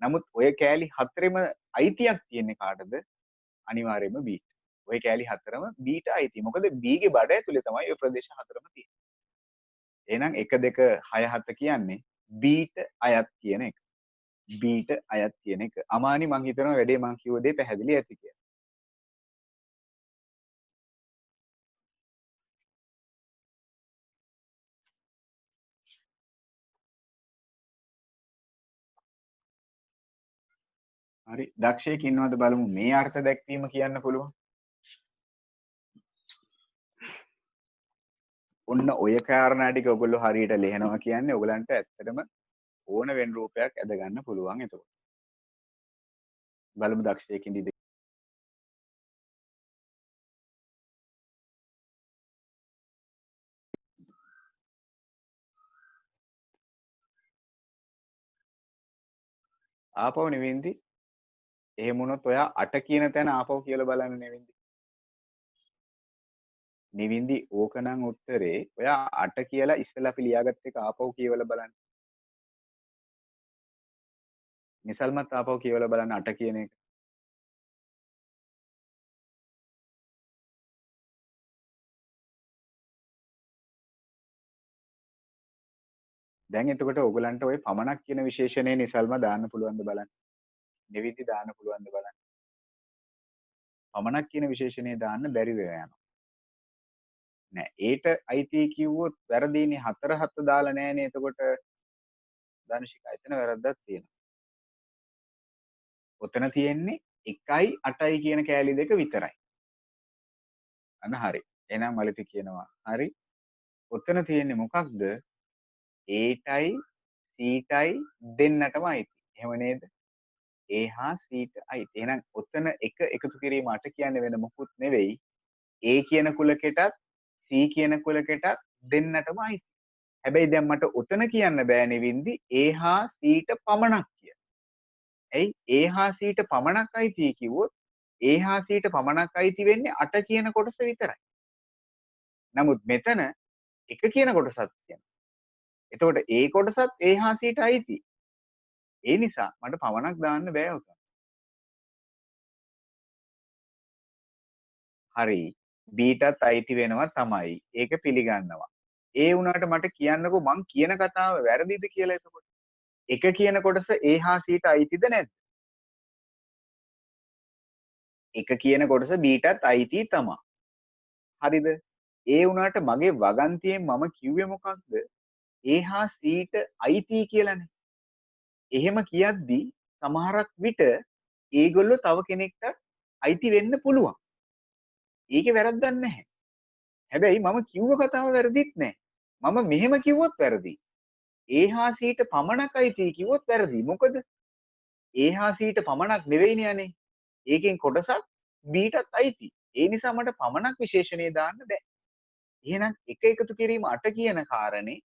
නමුත් ඔය කෑලි හතරෙම අයිතියක් තියෙන්නේ කාටද? අනිවාර්යයෙන්ම Bට. ඔය කෑලි හතරම Bට අයිති. මොකද B ගේ බඩ ඇතුලේ තමයි ඔය ප්‍රදේශ හතරම තියෙන්නේ. එහෙනම් 1 2 6 7 කියන්නේ Bට අයත් කියන එක. Bට අයත් කියන එක. අමානි මං හිතනවා වැඩේ මං කිව්ව දේ පැහැදිලි ඇති කියලා. හරි. දක්ෂයෙක් ඉන්නවද බලමු මේ අර්ථ දැක්වීම කියන්න පුළුවන්. ඔන්න ඔය කාරණා ටික ඔයගොල්ලෝ හරියට ලියනවා කියන්නේ ඔයගලන්ට ඇත්තටම ඕන වෙන රූපයක් ඇද ගන්න පුළුවන් එතකොට. බලමු දක්ෂයෙක් ඉඳීද. ආපහු නෙවෙන්දි. එහෙම වුණොත් ඔයා 8 කියන තැන ආපහු කියලා බලන්න නෙවෙන්දි. නිවින්දි ඕකනම් උත්තරේ ඔයා 8 කියලා ඉස්සෙල්ලා අපි ලියාගත්ත එක ආපහු කියවලා බලන්න. නිසල්මත් ආපහු කියවලා බලන්න 8 කියන එක. දැන් එතකොට ඕගලන්ට ওই පමණක් කියන විශේෂණය නිසල්ම දාන්න පුළුවන්ද බලන්න. නිවින්දි දාන්න පුළුවන්ද බලන්න. පමණක් කියන විශේෂණය දාන්න බැරි වෙලා යනවා. නෑ ඒට අයිති කිව්වොත් වැරදීනේ 4 7 දාලා නෑනේ එතකොට ධනුෂිකා එතන වැරද්දක් තියෙනවා. ඔතන තියෙන්නේ 1යි 8යි කියන කෑලි දෙක විතරයි. අන්න හරි. එහෙනම් මලිත කියනවා. හරි. ඔතන තියෙන්නේ මොකක්ද? Aටයි Cටයි දෙන්නටම අයිති. එහෙම නේද? A හා Cට අයිති. එහෙනම් ඔතන එක එකතු කිරීම 8 කියන්නේ වෙන මොකුත් නෙවෙයි. A කියන කුලකෙටත් C කියන කුලකෙටත් දෙන්නටම අයිති. හැබැයි දැන් මට ඔතන කියන්න බෑ නෙවින්දි A හා Cට පමණක් කියලා. ඇයි? A හා Cට පමණක් අයිති කිව්වොත් A හා Cට පමණක් අයිති වෙන්නේ 8 කියන කොටස විතරයි. නමුත් මෙතන 1 කියන කොටසක් තියෙනවා. එතකොට ඒ කොටසත් A හා Cට අයිති. ඒ නිසා මට පමණක් දාන්න බෑ උතන. හරි. Bටත් අයිති වෙනවා තමයි. ඒක පිළිගන්නවා. ඒ වුණාට මට කියන්නකෝ මං කියන කතාව වැරදිද කියලා එතකොට. 1 කියන කොටස A හා Cට අයිතිද නැද්ද? 1 කියන කොටස Bටත් අයිති තමයි. හරිද? ඒ වුණාට මගේ වගන්තියෙන් මම කිව්වේ මොකක්ද? A හා Cට අයිති කියලානේ. එහෙම කියද්දි සමහරක් විට ඒගොල්ලෝ තව කෙනෙක්ට අයිති වෙන්න පුළුවන්. ඒකේ වැරද්දක් නැහැ. හැබැයි මම කිව්ව කතාව වැරදිත් නෑ. මම මෙහෙම කිව්වොත් වැරදි. A හා Cට පමණක් අයිති කිව්වොත් වැරදි. මොකද A හා Cට පමණක් නෙවෙයිනේ අනේ. ඒකෙන් කොටසක් b ටත් අයිති. ඒ නිසා මට පමණක් විශේෂණය දාන්න බෑ. එහෙනම් එක එකතු කිරීම 8 කියන කාරණේ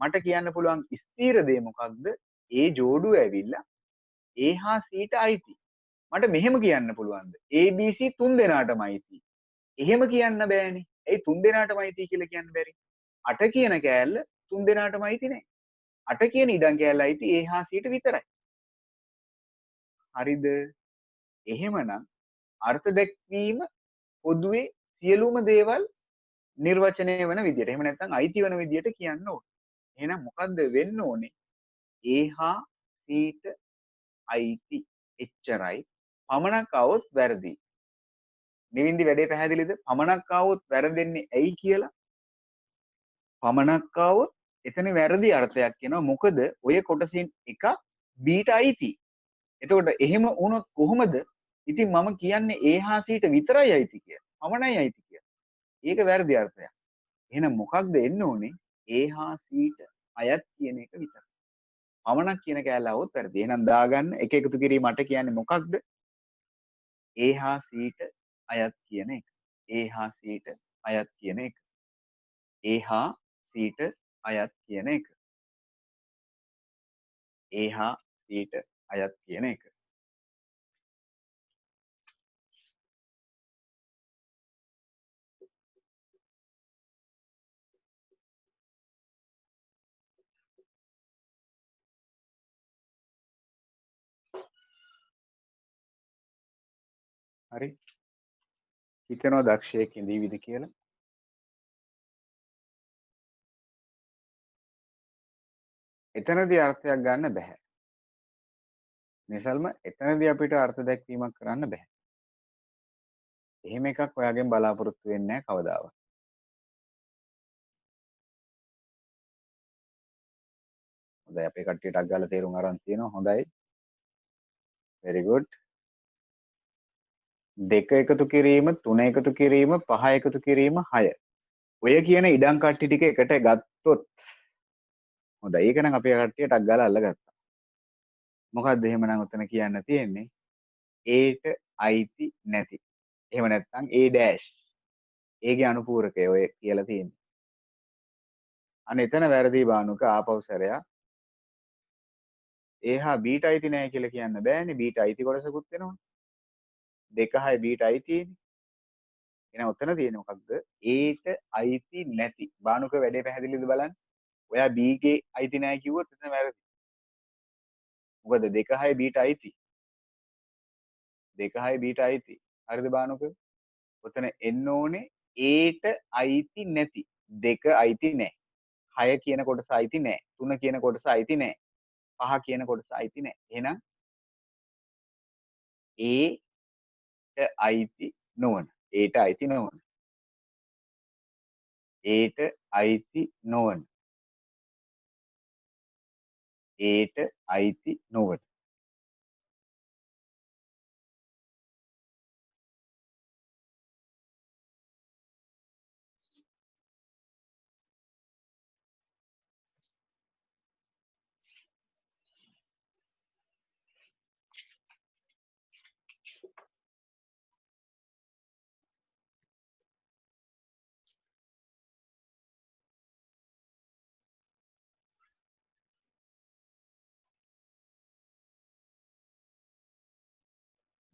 මට කියන්න පුළුවන් ස්ථීර දේ මොකක්ද? ඒ ජෝඩුව ඇවිල්ලා A හා C ට අයිති. මට මෙහෙම කියන්න පුළුවන්ද? ABC තුන් දෙනාටම අයිති. එහෙම කියන්න බෑනේ. ඒ තුන් දෙනාටම අයිති කියලා කියන්න බැරි. 8 කියන කෑල්ල තුන් දෙනාටම අයිති නෑ. 8 කියන ඉඩම් කෑල්ල අයිති A හා C ට විතරයි. හරිද? එහෙමනම් අර්ථ දැක්වීම පොදුවේ සියලුම දේවල් නිර්වචනය වන විදියට. එහෙම නැත්නම් අයිති වන විදියට කියන්න ඕනේ. එහෙනම් මොකද්ද වෙන්න ඕනේ? A හා C ට අයිති. එච්චරයි. පමණක් આવොත් වැරදි. නිවින්දි වැඩේ පැහැදිලිද? පමණක් આવොත් වැරදෙන්නේ ඇයි කියලා? පමණක් આવොත් එතන වැරදි අර්ථයක් එනවා. මොකද ඔය කොටසින් එකක් B ට අයිති. එතකොට එහෙම වුණොත් කොහොමද? ඉතින් මම කියන්නේ A හා C ට විතරයි අයිති කියලා. පමණයි අයිති කියලා. ඒක වැරදි අර්ථයක්. එහෙනම් මොකක්ද එන්න ඕනේ? A හා C ට අයත් කියන එක විතරයි. පමණක් කියන කෑල්ල આવොත් වැරදි. එහෙනම් දාගන්න එක එකතු කිරීම මට කියන්නේ මොකක්ද? A හා C ට අයත් කියන එක. A හා C ට අයත් කියන එක. A හා C ට අයත් කියන එක. A හා C ට අයත් කියන එක. හරි? හිතනවා දක්ෂයෙක් ඉඳීවිද කියලා? එතනදී අර්ථයක් ගන්න බෑ. නිසල්ම එතනදී අපිට අර්ථ දැක්වීමක් කරන්න බෑ. එහෙම එකක් ඔයාගෙන් බලාපොරොත්තු වෙන්නේ නැහැ කවදාවත්. හොඳයි අපේ කට්ටියට අක් ගාලා තේරුම් අරන් තියෙනවා. හොඳයි. very good. 2 එකතු කිරීම 3 එකතු කිරීම 5 එකතු කිරීම 6. ඔය කියන ඉඩම් කට්ටි ටික එකට ගත්තොත් හොඳයි. ඒක නම් අපේ කට්ටියට අක් ගාලා අල්ලගත්තා. මොකද්ද එහෙමනම් උතන කියන්න තියෙන්නේ? A ට අයිති නැති. එහෙම නැත්නම් A dash. ඒගේ අනුපූරකය ඔය කියලා තියෙන්නේ. අන්න එතන වැරදි බානුක ආපහු සැරයක්. A හා B ට අයිති නැහැ කියලා කියන්න බෑනේ. B ට අයිති කොටසකුත් වෙනවා. 2 6 B ට අයිතිනේ. එහෙනම් උතන තියෙන්නේ මොකක්ද? A ට අයිති නැති. බානුක වැඩේ පැහැදිලිද බලන්න? ඔයා B ගේ අයිති නැහැ කිව්වොත් එතන වැරදි. මොකද 2 6 B ට අයිති. 2 6 B ට අයිති. හරිද බානුක? ඔතන එන්න ඕනේ A ට අයිති නැති. 2 අයිති නැහැ. 6 කියන කොටස අයිති නැහැ. 3 කියන කොටස අයිති නැහැ. 5 කියන කොටස අයිති නැහැ. එහෙනම් A ට අයිති නොවන. A ට අයිති නොවන. A ට අයිති නොවන. A ට අයිති නොවන.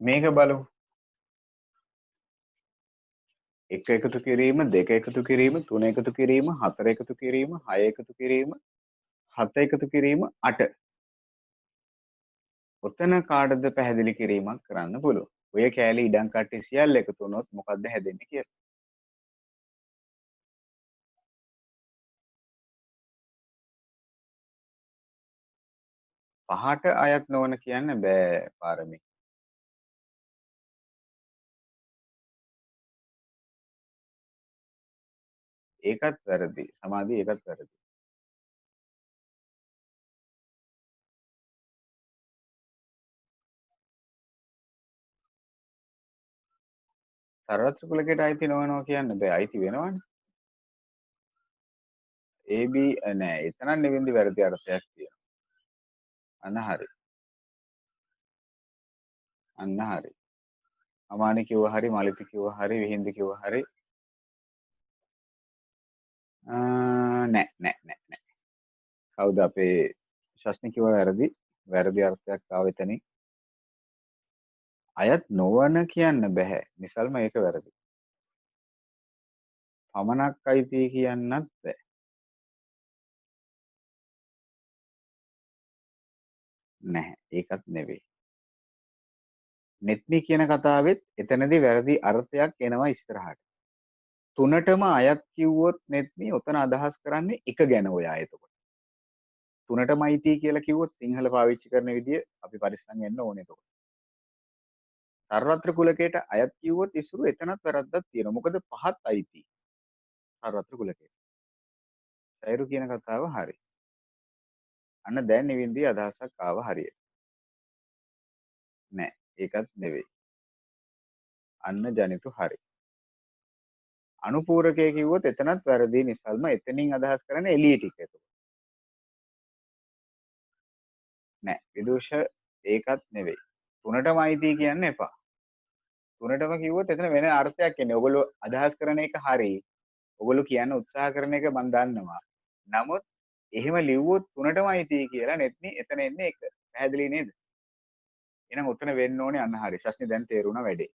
මේක බලමු. 1 එකතු කිරීම 2 එකතු කිරීම 3 එකතු කිරීම 4 එකතු කිරීම 6 එකතු කිරීම 7 එකතු කිරීම 8. ඔතන කාටද පැහැදිලි කිරීමක් කරන්න පුළුවන්. ඔය කෑලි ඉඩම් කට්ටි සියල්ල එකතු වුණොත් මොකද්ද හැදෙන්නේ කියලා. පහට අයත් නොවන කියන්න බෑ පාරමී. ඒකත් වැරදි. සමාධිය ඒකත් වැරදි. සර්වත්‍ර කුලකයට අයිති නොවනවා කියන්න බෑ. අයිති වෙනවනේ. AB නෑ එතන නෙවෙන්දි වැරදි අර්ථයක් තියෙනවා. අන්න හරි. අන්න හරි. අමානි කිව්වා හරි, මලිත කිව්වා හරි, විහින්ද කිව්වා හරි. නෑ නෑ නෑ නෑ. කවුද අපේ ශස්නි කිව්වා වැරදි. වැරදි අර්ථයක් ආව එතනින්. අයත් නොවන කියන්න බෑ. නිසල්ම ඒක වැරදි. පමණක් අයිති කියන්නත් බෑ. නැහැ. ඒකත් නෙවෙයි. නෙත්නි කියන කතාවෙත් එතනදී වැරදි අර්ථයක් එනවා ඉස්සරහට. තුනටම අයත් කිව්වොත් නෙත්නි ඔතන අදහස් කරන්නේ එක ගැන ඔයා එතකොට. තුනටම අයිති කියලා කිව්වොත් සිංහල පාවිච්චි කරන විදිය අපි පරිස්සම් වෙන්න ඕනේ එතකොට. සර්වත්‍ර කුලකයට අයත් කිව්වොත් ඉස්සුරු එතනත් වැරද්දක් තියෙනවා. මොකද පහත් අයිති. සර්වත්‍ර කුලකයට. සෛරු කියන කතාව හරි. අන්න දැන් නිවින්දී අදහසක් ආව හරියට. නෑ ඒකත් නෙවෙයි. අන්න ජනිතු හරි. අනුපූරකය කිව්වොත් එතනත් වැරදි නිසල්ම එතනින් අදහස් කරන්නේ එළිය ටික එතකොට. නෑ විදූෂ ඒකත් නෙවෙයි. තුනටම අයිති කියන්න එපා. තුනටම කිව්වොත් එතන වෙන අර්ථයක් එන්නේ. ඔයගොල්ලෝ අදහස් කරන එක හරි. ඔයගොල්ලෝ කියන්න උත්සාහ කරන එක මම දන්නවා. නමුත් එහෙම ලිව්වොත් තුනටම අයිති කියලා නෙත්නි එතන එන්නේ එක. පැහැදිලි නේද? එහෙනම් උතන වෙන්න ඕනේ අන්න හරි. ශස්නි දැන් තේරුණා වැඩේ.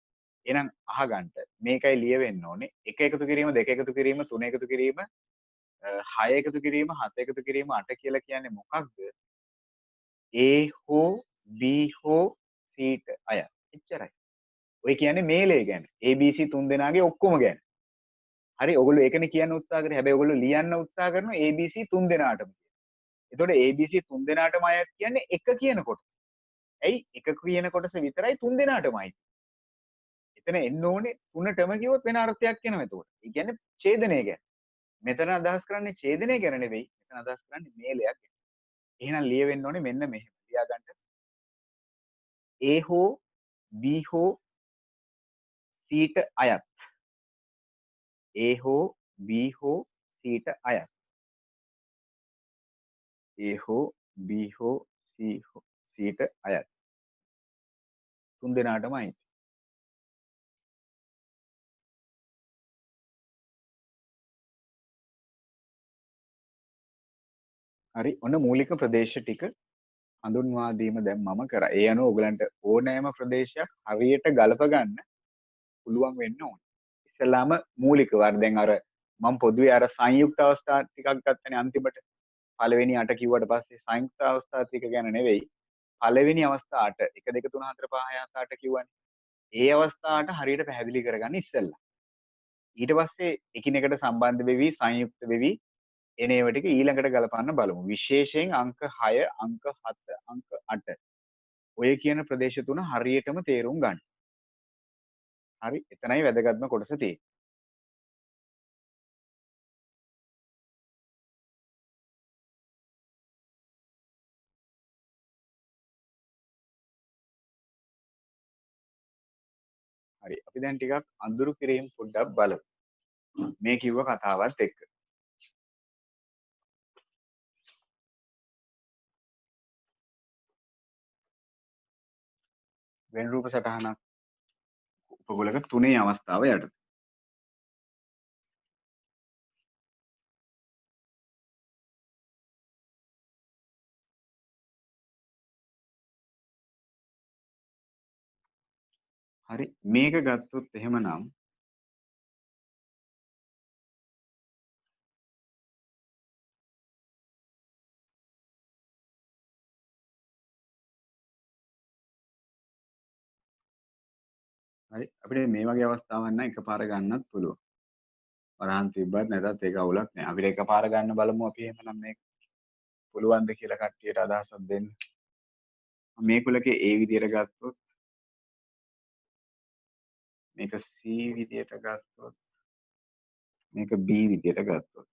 එහෙනම් අහගන්න. මේකයි ලියවෙන්න ඕනේ. එක එකතු කිරීම, දෙක එකතු කිරීම, තුන එකතු කිරීම, හය එකතු කිරීම, හත එකතු කිරීම, අට කියලා කියන්නේ මොකක්ද? A හෝ B හෝ C ට අය. එච්චරයි. ඔය කියන්නේ මේලේ ගැන. ABC තුන් දෙනාගේ ඔක්කොම ගැන. හරි ඔයගොල්ලෝ ඒකනේ කියන්න උත්සාහ කරේ. හැබැයි ඔයගොල්ලෝ ලියන්න උත්සාහ කරනවා ABC තුන් දෙනාටම. එතකොට ABC තුන් දෙනාටම අය කියන්නේ එක කියනකොට. ඇයි එක කියන කොටස විතරයි තුන් දෙනාටමයි. එතන එන්න ඕනේ තුනටම කිව්වොත් වෙන අර්ථයක් එනවා එතකොට. ඒ කියන්නේ ඡේදනය ගැන. මෙතන අදහස් කරන්නේ ඡේදනය ගැන නෙවෙයි. මෙතන අදහස් කරන්නේ මේලයක් ගැන. එහෙනම් ලියවෙන්න ඕනේ මෙන්න මෙහෙම. ලියා ගන්න. A හෝ B හෝ C ට අයත්. A හෝ B හෝ C ට අයත්. A හෝ B හෝ C ට අයත්. තුන් දෙනාටමයි. හරි ඔන්න මූලික ප්‍රදේශ ටික හඳුන්වා දීම දැන් මම කරා. ඒ අනුව ඔයගලන්ට ඕනෑම ප්‍රදේශයක් හරියට ගලප ගන්න පුළුවන් වෙන්න ඕනේ. ඉස්සෙල්ලාම මූලික වර දැන් අර මම පොදුවේ අර සංයුක්ත අවස්ථා ටිකක් ගත්තනේ අන්තිමට. පළවෙනි 8 කිව්වට පස්සේ සංයුක්ත අවස්ථා ටික ගැන නෙවෙයි. පළවෙනි අවස්ථා 8 1 2 3 4 5 6 7 8 කිව්වනේ. ඒ අවස්ථාවට හරියට පැහැදිලි කරගන්න ඉස්සෙල්ලා. ඊට පස්සේ එකිනෙකට සම්බන්ධ වෙවි සංයුක්ත වෙවි එන ඒවා ටික ඊළඟට ගලපන්න බලමු. විශේෂයෙන් අංක 6, අංක 7, අංක 8 ඔය කියන ප්‍රදේශ තුන හරියටම තේරුම් ගන්න. හරි එතනයි වැදගත්ම කොටස තියෙන්නේ. හරි අපි දැන් ටිකක් අඳුරු කිරීම පොඩ්ඩක් බලමු. මේ කිව්ව කතාවත් එක්ක. වෙන රූප සටහනක් උපගොලක තුනේ අවස්ථාව යටතේ. හරි මේක ගත්තොත් එහෙමනම් හරි අපිට මේ වගේ අවස්ථාවක් නම් එකපාර ගන්නත් පුළුවන්. වරහන් තිබ්බත් නැතත් ඒක අවුලක් නෑ. අපිට එකපාර ගන්න බලමු අපි එහෙමනම් මේක පුළුවන්ද කියලා කට්ටියට අදහසක් දෙන්න. මේ කුලකේ A විදියට ගත්තොත් මේක C විදියට ගත්තොත් මේක B විදියට ගත්තොත්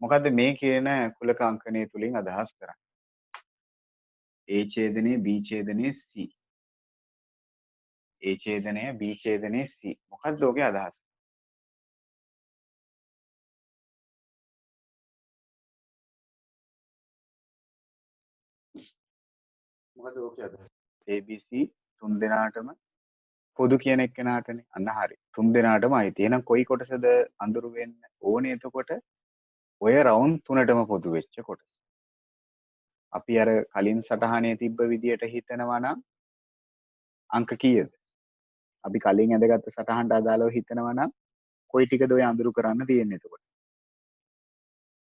මොකද්ද මේ කියන කුලක අංකණය තුලින් අදහස් කරන්නේ? A ඡේදනයේ B ඡේදනයේ C. A ඡේදනය B ඡේදනයේ C. මොකද්ද ඔගේ අදහස? මොකද ඕකේ අදහස? ABC තුන් දෙනාටම පොදු කියන එක්කෙනාටනේ. අන්න හරි. තුන් දෙනාටම අයිති. එහෙනම් කොයි කොටසද අඳුරු වෙන්න ඕනේ එතකොට? ඔය රවුන්ඩ් තුනටම පොදු වෙච්ච කොටස. අපි අර කලින් සටහනේ තිබ්බ විදියට හිතනවා නම් අංක කීයද? අපි කලින් ඇඳගත්තු සටහනට අදාළව හිතනවා නම් කොයි ටිකද ඔය අඳුරු කරන්න තියෙන්නේ එතකොට?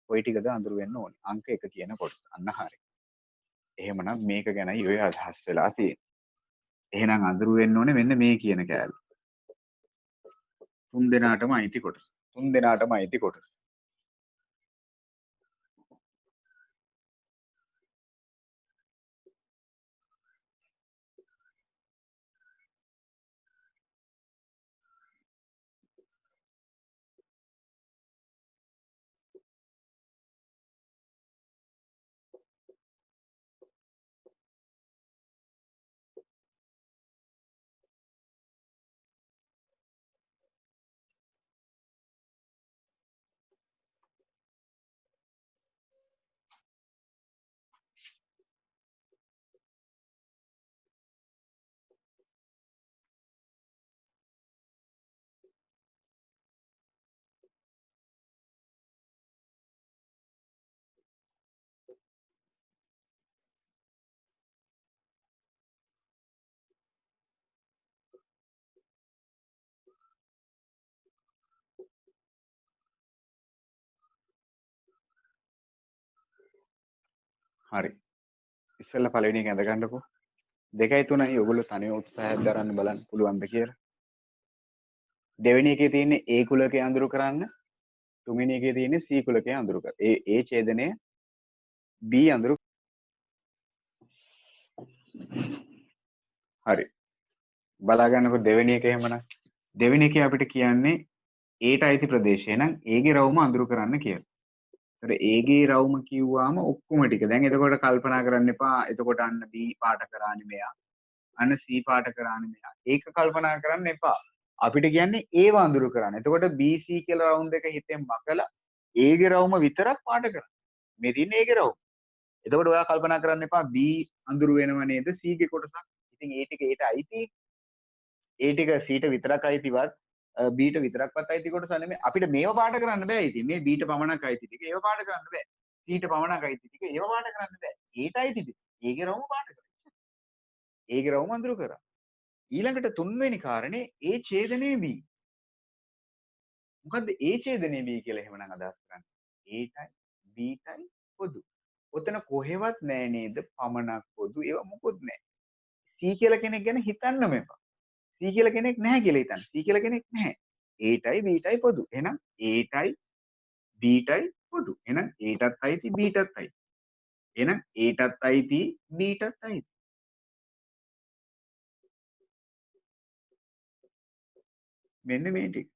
කොයි ටිකද අඳුරු වෙන්න ඕනේ? අංක 1 කියන කොටස. අන්න හරි. එහෙමනම් මේක ගැනයි ඔය අදහස් වෙලා තියෙන්නේ. එහෙනම් අඳුරු වෙන්න ඕනේ මෙන්න මේ කියන කෑල්ල. තුන් දෙනාටම අයිති කොටස. තුන් දෙනාටම අයිති කොටස. හරි. ඉස්සෙල්ලා පළවෙනි එක ඇඳ ගන්නකෝ. 2යි 3යි ඔයගොල්ලෝ තනියම උත්සාහයක් දරන්න බලන්න පුළුවන්ද කියලා. දෙවෙනි එකේ තියෙන්නේ A කුලකයේ අඳුරු කරන්න. තුන්වෙනි එකේ තියෙන්නේ C කුලකයේ අඳුරු කර. ඒ ඡේදනය B අඳුරු. හරි. බලා ගන්නකො දෙවෙනි එක එහෙමනම්. දෙවෙනි එකේ අපිට කියන්නේ Aට අයිති ප්‍රදේශය නම් A ගේ රවුම අඳුරු කරන්න කියලා. ඒතර A ගේ රවුම කිව්වාම ඔක්කොම ටික. දැන් එතකොට කල්පනා කරන්න එපා. එතකොට අන්න B පාට කරානේ මෙයා. අන්න C පාට කරානේ මෙයා. ඒක කල්පනා කරන්න එපා. අපිට කියන්නේ ඒව අඳුරු කරන්න. එතකොට BC කියලා රවුම් දෙක හිතෙන් මකලා A ගේ රවුම විතරක් පාට කරන්න. මේ තියෙන්නේ A ගේ රවුම. එතකොට ඔයා කල්පනා කරන්න එපා B අඳුරු වෙනව නේද C ගේ කොටසක්. ඉතින් ඒ ටික ඒට අයිති. ඒ ටික C ට විතරක් අයිතිවත් B ට විතරක්වත් අයිති කොටස නෙමෙයි. අපිට මේව පාට කරන්න බෑ. ඉතින් මේ B ට පමණක් අයිති ටික ඒව පාට කරන්න බෑ. C ට පමණක් අයිති ටික ඒව පාට කරන්න බෑ. A ට අයිති ටික A ගේ රවුම පාට කරන්න. A ගේ රවුම අඳුරු කරා. ඊළඟට තුන්වෙනි කාරණේ ඒ ඡේදනයේ B. මොකද්ද ඒ ඡේදනයේ B කියලා එහෙමනම් අදහස් කරන්නේ? A ටයි B ටයි පොදු. ඔතන කොහෙවත් නෑ නේද පමණක් පොදු. ඒව මොකොත් නෑ. C කියලා කෙනෙක් ගැන හිතන්නම එපා. C කියලා කෙනෙක් නැහැ කියලා හිතන්න. C කියලා කෙනෙක් නැහැ. A ටයි B ටයි පොදු. එහෙනම් A ටයි B ටයි පොදු. එහෙනම් A ටත් අයිති B ටත් අයිති. එහෙනම් A ටත් අයිති B ටත් අයිති. මෙන්න මේ ටික.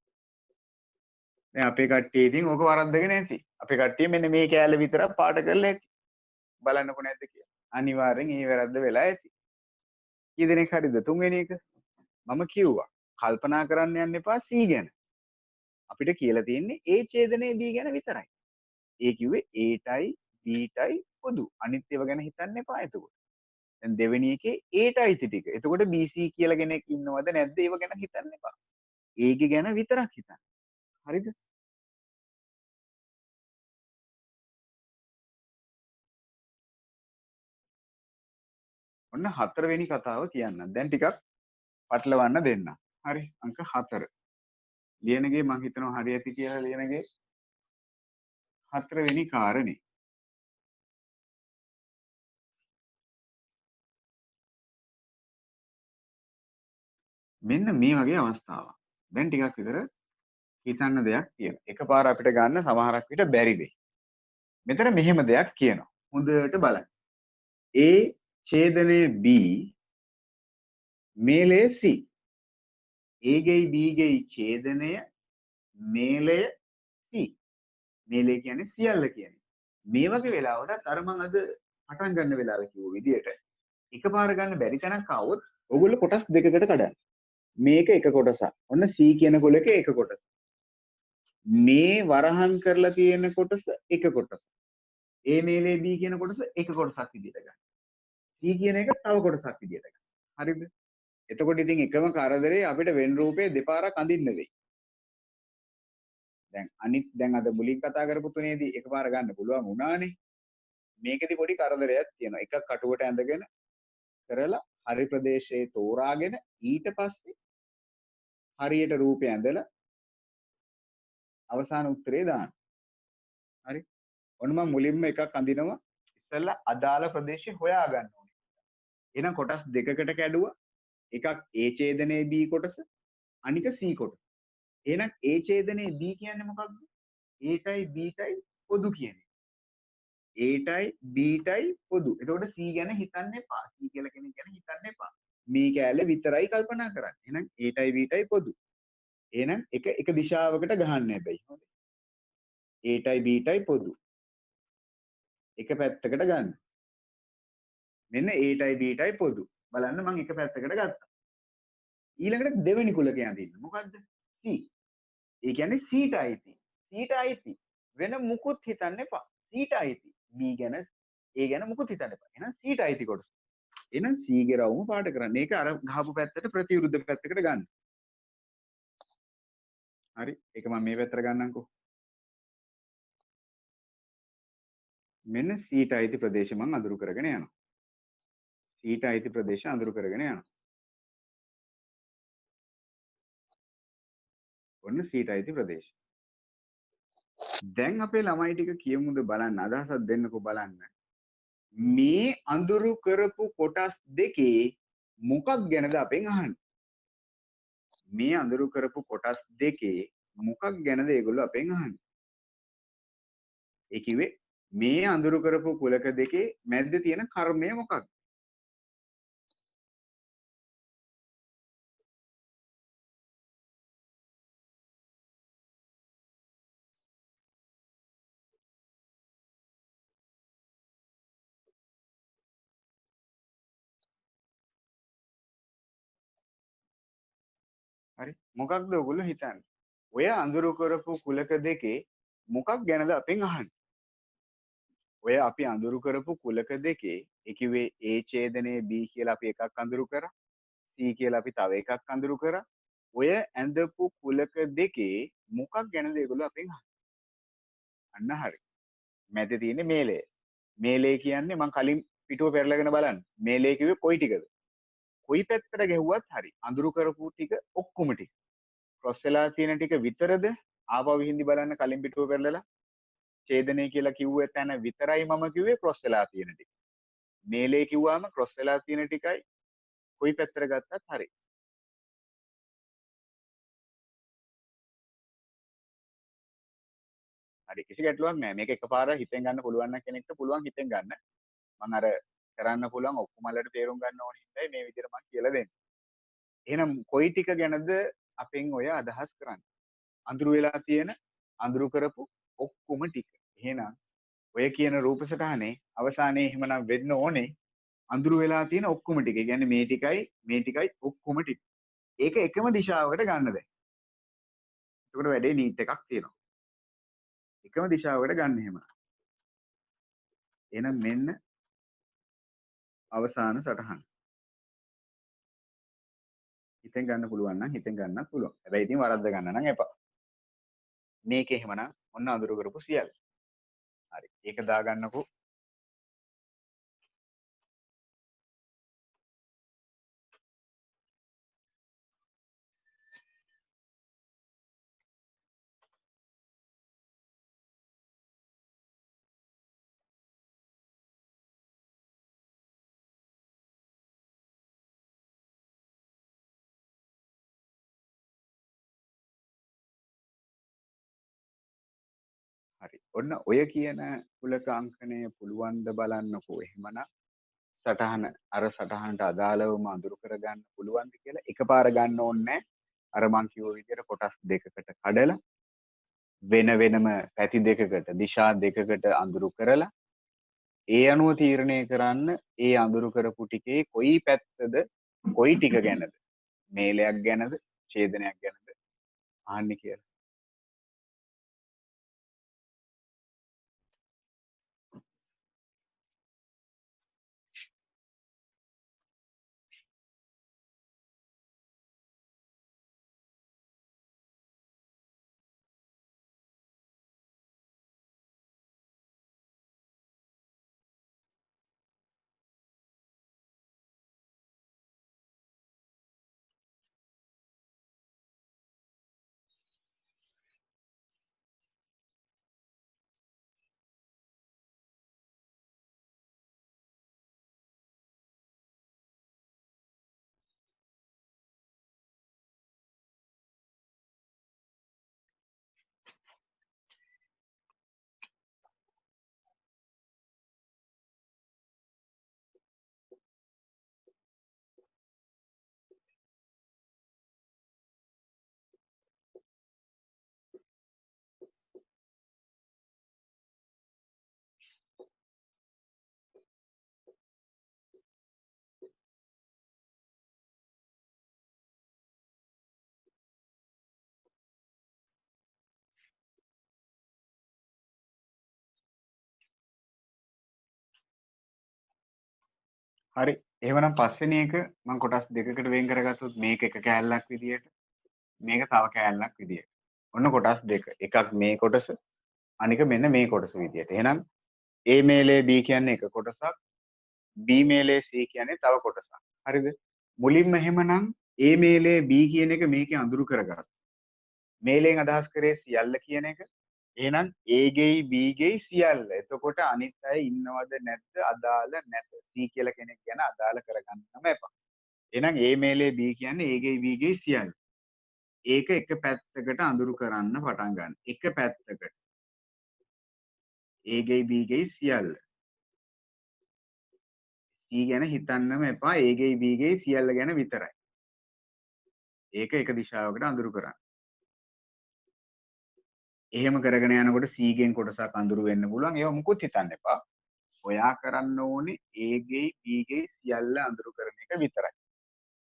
දැන් අපේ කට්ටිය ඉතින් ඕක වරද්දගෙන ඇති. අපේ කට්ටිය මෙන්න මේ කෑල්ල විතරක් පාට කරලා ඇති. බලන්නකො නැද්ද කියලා. අනිවාර්යෙන් ඒ වැරද්ද වෙලා ඇති. කී දෙනෙක් හරිද තුන්වෙනි එක? මම කිව්වා. කල්පනා කරන්න යන්න එපා C ගැන. අපිට කියලා තියෙන්නේ A ඡේදනයේ B ගැන විතරයි. ඒ කිව්වේ A ටයි B ටයි පොදු. අනිත් ඒවා ගැන හිතන්න එපා එතකොට. දැන් දෙවෙනි එකේ A ටයි ටික. එතකොට BC කියලා කෙනෙක් ඉන්නවද නැද්ද ඒව ගැන හිතන්න එපා. A ගේ ගැන විතරක් හිතන්න. හරිද? ඔන්න හතරවෙනි කතාව කියන්නම්. දැන් ටිකක් පටලවන්න දෙන්න. හරි අංක 4. ලියනගේ මං හිතනවා හරි ඇති කියලා ලියනගේ හතරවෙනි කාරණේ. මෙන්න මේ වගේ අවස්ථාවක්. දැන් ටිකක් විතර හිතන්න දෙයක් තියෙනවා. එකපාර අපිට ගන්න සමහරක් විට බැරි වෙයි. මෙතන මෙහෙම දෙයක් කියනවා. හොඳට බලන්න. A ඡේදනයේ B මේලය C. A ගෙයි B ගෙයි ඡේදනය මේලය C. මේලය කියන්නේ සියල්ල කියන්නේ. මේ වගේ වෙලාවකට අර මම අද පටන් ගන්න වෙලාවේ කිව්ව විදියට එකපාර ගන්න බැරි තැනක් ආවොත් ඔයගොල්ලෝ කොටස් දෙකකට කඩන්න. මේක එක කොටසක්. ඔන්න C කියන කොලක එක කොටස. මේ වරහන් කරලා තියෙන කොටස එක කොටස. A මේලේ B කියන කොටස එක කොටසක් විදියට ගන්න. C කියන එක තව කොටසක් විදියට ගන්න. හරිද? එතකොට ඉතින් එකම කරදරේ අපිට වෙන රූපේ දෙපාරක් අඳින්න වෙයි. දැන් අද මුලින් කතා කරපු තුනේදී එකපාර ගන්න පුළුවන් වුණානේ. මේකෙදි පොඩි කරදරයක් තියෙනවා. එකක් කටුවට ඇඳගෙන කරලා හරි ප්‍රදේශයේ තෝරාගෙන ඊට පස්සේ හරියට රූපය ඇඳලා අවසාන උත්තරේ දාන්න. හරි. ඔන්න මම මුලින්ම එකක් අඳිනවා. ඉස්සෙල්ලා අදාළ ප්‍රදේශය හොයා ගන්න ඕනේ. එහෙනම් කොටස් දෙකකට කැඩුවා. එකක් A ඡේදනයේ B කොටස, අනික C කොටස. එහෙනම් A ඡේදනයේ B කියන්නේ මොකක්ද? A ටයි B ටයි පොදු කියන්නේ. A ටයි B ටයි පොදු. එතකොට C ගැන හිතන්න එපා. C කියලා කෙනෙක් ගැන හිතන්න එපා. මේ කෑල්ල විතරයි කල්පනා කරන්න. එහෙනම් A ටයි B ටයි පොදු. එහෙනම් එක දිශාවකට ගහන්න හැබැයි. හොඳයි. A ටයි B ටයි පොදු. එක පැත්තකට ගන්න. මෙන්න A ටයි B ටයි පොදු. බලන්න මම එක පැත්තකට ගත්තා. ඊළඟට දෙවෙනි කුලකේ අඳින්න. මොකද්ද? C. ඒ කියන්නේ C ට අයිති. C ට අයිති. වෙන මුකුත් හිතන්න එපා. C ට අයිති. B ගැන A ගැන මුකුත් හිතන්න එපා. එහෙනම් C ට අයිති කොටස. එහෙනම් C ගේ රවුම පාට කරන්න. ඒක අර ගහපු පැත්තට ප්‍රතිවිරුද්ධ පැත්තකට ගන්න. හරි. ඒක මම මේ පැත්තට ගන්නම්කෝ. මෙන්න C ට අයිති ප්‍රදේශය මම අඳුරු කරගෙන යනවා. C ට අයිති ප්‍රදේශය අඳුරු කරගෙන යනවා. ඔන්න C ට අයිති ප්‍රදේශය. දැන් අපේ ළමයි ටික කියමුද බලන්න අදහසක් දෙන්නකෝ බලන්න. මේ අඳුරු කරපු කොටස් දෙකේ මොකක් ගැනද අපෙන් අහන්නේ? මේ අඳුරු කරපු කොටස් දෙකේ මොකක් ගැනද ඒගොල්ලෝ අපෙන් අහන්නේ? ඒ කිව්වේ මේ අඳුරු කරපු කුලක දෙකේ මැද්ද තියෙන කර්මය මොකක්ද? හරි. මොකක්ද ඔයගොල්ලෝ හිතන්නේ? ඔය අඳුරු කරපු කුලක දෙකේ මොකක් ගැනද අපෙන් අහන්නේ? ඔය අපි අඳුරු කරපු කුලක දෙකේ ඒ කිව්වේ A ඡේදනයේ B කියලා අපි එකක් අඳුරු කරා. C කියලා අපි තව එකක් අඳුරු කරා. ඔය ඇඳපු කුලක දෙකේ මොකක් ගැනද ඒගොල්ලෝ අපෙන් අහන්නේ? අන්න හරි. මැද තියෙන්නේ මේලය. මේලය කියන්නේ මම කලින් පිටුව පෙරලගෙන බලන්න. මේලය කිව්වේ කොයි ටිකද? කොයි පැත්තට ගැහුවත් හරි. අඳුරු කරපු ටික ඔක්කොම ටික. ක්‍රොස් වෙලා තියෙන ටික විතරද? ආපහු හින්දි බලන්න කලින් පිටුව පෙරලලා. ඡේදනය කියලා කිව්වේ තැන විතරයි මම කිව්වේ ක්‍රොස් වෙලා තියෙන ටික. මේලේ කිව්වම ක්‍රොස් වෙලා තියෙන ටිකයි කොයි පැත්තට ගත්තත් හරි. හරි කිසි ගැටලුවක් නැහැ. මේක එකපාර හිතෙන් ගන්න පුළුවන් නම් කෙනෙක්ට පුළුවන් හිතෙන් ගන්න. මම අර කරන්න පුළුවන් ඔක්කොම වලට තේරුම් ගන්න ඕනේ හින්දායි මේ විදිහට මම කියලා දෙන්නේ. එහෙනම් කොයි ටික ගැනද අපෙන් ඔය අදහස් කරන්නේ? අඳුරු වෙලා තියෙන අඳුරු කරපු ඔක්කොම ටික. එහෙනම් ඔය කියන රූප සටහනේ අවසානයේ එහෙමනම් වෙන්න ඕනේ අඳුරු වෙලා තියෙන ඔක්කොම ටික. ඒ කියන්නේ මේ ටිකයි ඔක්කොම ටික. ඒක එකම දිශාවකට ගන්න දැන්. එතකොට වැඩේ නීට් එකක් තියෙනවා. එකම දිශාවකට ගන්න එහෙම. එහෙනම් මෙන්න අවසාන සටහන. හිතෙන් ගන්න පුළුවන් නම් හිතෙන් ගන්නත් පුළුවන්. හැබැයි ඉතින් වරද්ද ගන්න නම් එපා. මේක එහෙමනම් ඔන්න අඳුරු කරපු සියල්ල. හරි. ඒක දාගන්නකෝ. හරි. ඔන්න ඔය කියන කුලක අංකණය පුළුවන් ද බලන්නකෝ. එහෙමනම් සටහන අර සටහනට අදාළවම අඳුරු කරගන්න පුළුවන්ද කියලා එකපාර ගන්න ඕනේ නැහැ. අර මං කිව්ව විදිහට කොටස් දෙකකට කඩලා වෙන වෙනම පැති දෙකකට දිශා දෙකකට අඳුරු කරලා ඒ අනුව තීරණය කරන්න ඒ අඳුරු කරපු ටිකේ කොයි පැත්තද කොයි ටික ගැනද මේලයක් ගැනද ඡේදනයක් ගැනද අහන්නේ කියලා. හරි. එහෙමනම් පස්වෙනි එක මම කොටස් දෙකකට වෙන් කරගත්තොත් මේක එක කෑල්ලක් විදියට මේක තව කෑල්ලක් විදියට. ඔන්න කොටස් දෙක. එකක් මේ කොටස අනික මෙන්න මේ කොටස විදියට. එහෙනම් A මේලේ B කියන්නේ එක කොටසක් B මේලේ C කියන්නේ තව කොටසක්. හරිද? මුලින්ම එහෙමනම් A මේලේ B කියන එක මේකේ අඳුරු කරගත්තා. මේලෙන් අදහස් කරේ සියල්ල කියන එක. එහෙනම් A ගෙයි B ගෙයි සියල්ල. එතකොට අනිත් අය ඉන්නවද නැද්ද අදාළ නැත. C කියලා කෙනෙක් ගැන අදාළ කරගන්නම එපා. එහෙනම් A මේලේ B කියන්නේ A ගෙයි B ගෙයි සියල්ල. ඒක එක පැත්තකට අඳුරු කරන්න පටන් ගන්න. එක පැත්තකට A ගෙයි B ගෙයි සියල්ල. C ගැන හිතන්නම එපා. A ගෙයි B ගෙයි සියල්ල ගැන විතරයි. ඒක එක දිශාවකට අඳුරු කරන්න. එහෙම කරගෙන යනකොට C ගෙන් කොටසක් අඳුරු වෙන්න පුළුවන්. ඒව මුකුත් හිතන්න එපා. ඔයා කරන්න ඕනේ A ගෙයි B ගෙයි සියල්ල අඳුරු කරන එක විතරයි.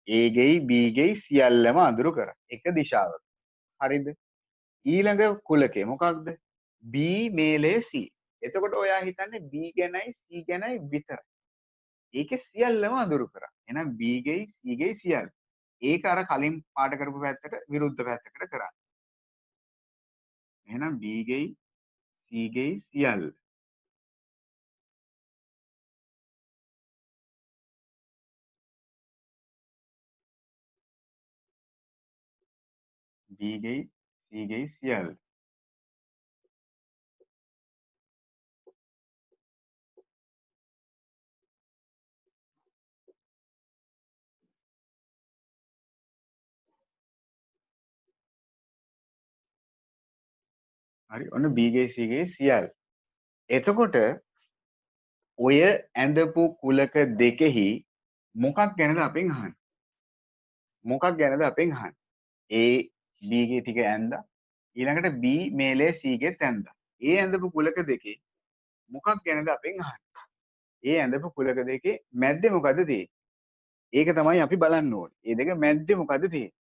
A ගෙයි B ගෙයි සියල්ලම අඳුරු කර. එක දිශාවක. හරිද? ඊළඟ කුලකේ මොකක්ද? B මේලේ C. එතකොට ඔයා හිතන්නේ B ගැනයි C ගැනයි විතරයි. ඒකේ සියල්ලම අඳුරු කරා. එහෙනම් B ගෙයි C ගෙයි සියල්ල. ඒක අර කලින් පාට කරපු පැත්තට විරුද්ධ පැත්තකට කරා. එහෙනම් B ගෙයි C ගෙයි සියල්ල. B ගෙයි C ගෙයි සියල්ල. හරි. ඔන්න B ගෙයි C ගෙයි සියල්ල. එතකොට ඔය ඇඳපු කුලක දෙකෙහි මොකක් ගැනද අපෙන් අහන්නේ? මොකක් ගැනද අපෙන් අහන්නේ? A B ගේ ටික ඇඳලා ඊළඟට B මේලේ C ගෙත් ඇඳලා. ඒ ඇඳපු කුලක දෙකේ මොකක් ගැනද අපෙන් අහන්නේ? ඒ ඇඳපු කුලක දෙකේ මැද්දේ මොකද තියෙන්නේ? ඒක තමයි අපි බලන්න ඕනේ. මේ දෙක මැද්දේ මොකද තියෙන්නේ?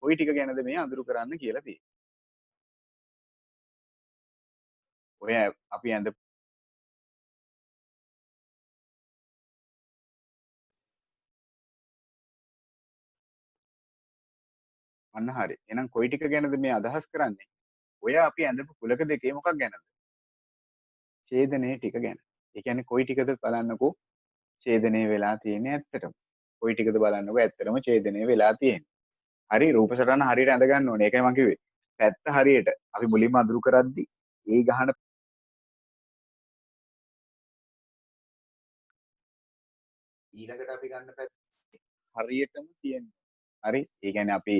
ওই ටික ගැනද මේ අඳුරු කරන්න කියලා තියෙන්නේ. ඔය අපි ඇඳ අන්න හරි. එහෙනම් කොයි ටික ගැනද මේ අදහස් කරන්නේ? ඔය අපි ඇඳපු කුලක දෙකේ මොකක් ගැනද? ඡේදනයේ ටික ගැන. ඒ කියන්නේ කොයි ටිකද බලන්නකෝ ඡේදනය වෙලා තියෙන්නේ ඇත්තටම. කොයි ටිකද බලන්නකෝ ඇත්තටම ඡේදනය වෙලා තියෙන්නේ. හරි රූප සටහන හරියට ඇඳ ගන්න ඕනේ. ඒකයි මම කිව්වේ. පැත්ත හරියට අපි මුලින්ම අඳුරු කරද්දි ඒ ගහන ඊළඟට අපි ගන්න පැත්ත හරියටම තියෙනවා. හරි? ඒ කියන්නේ අපි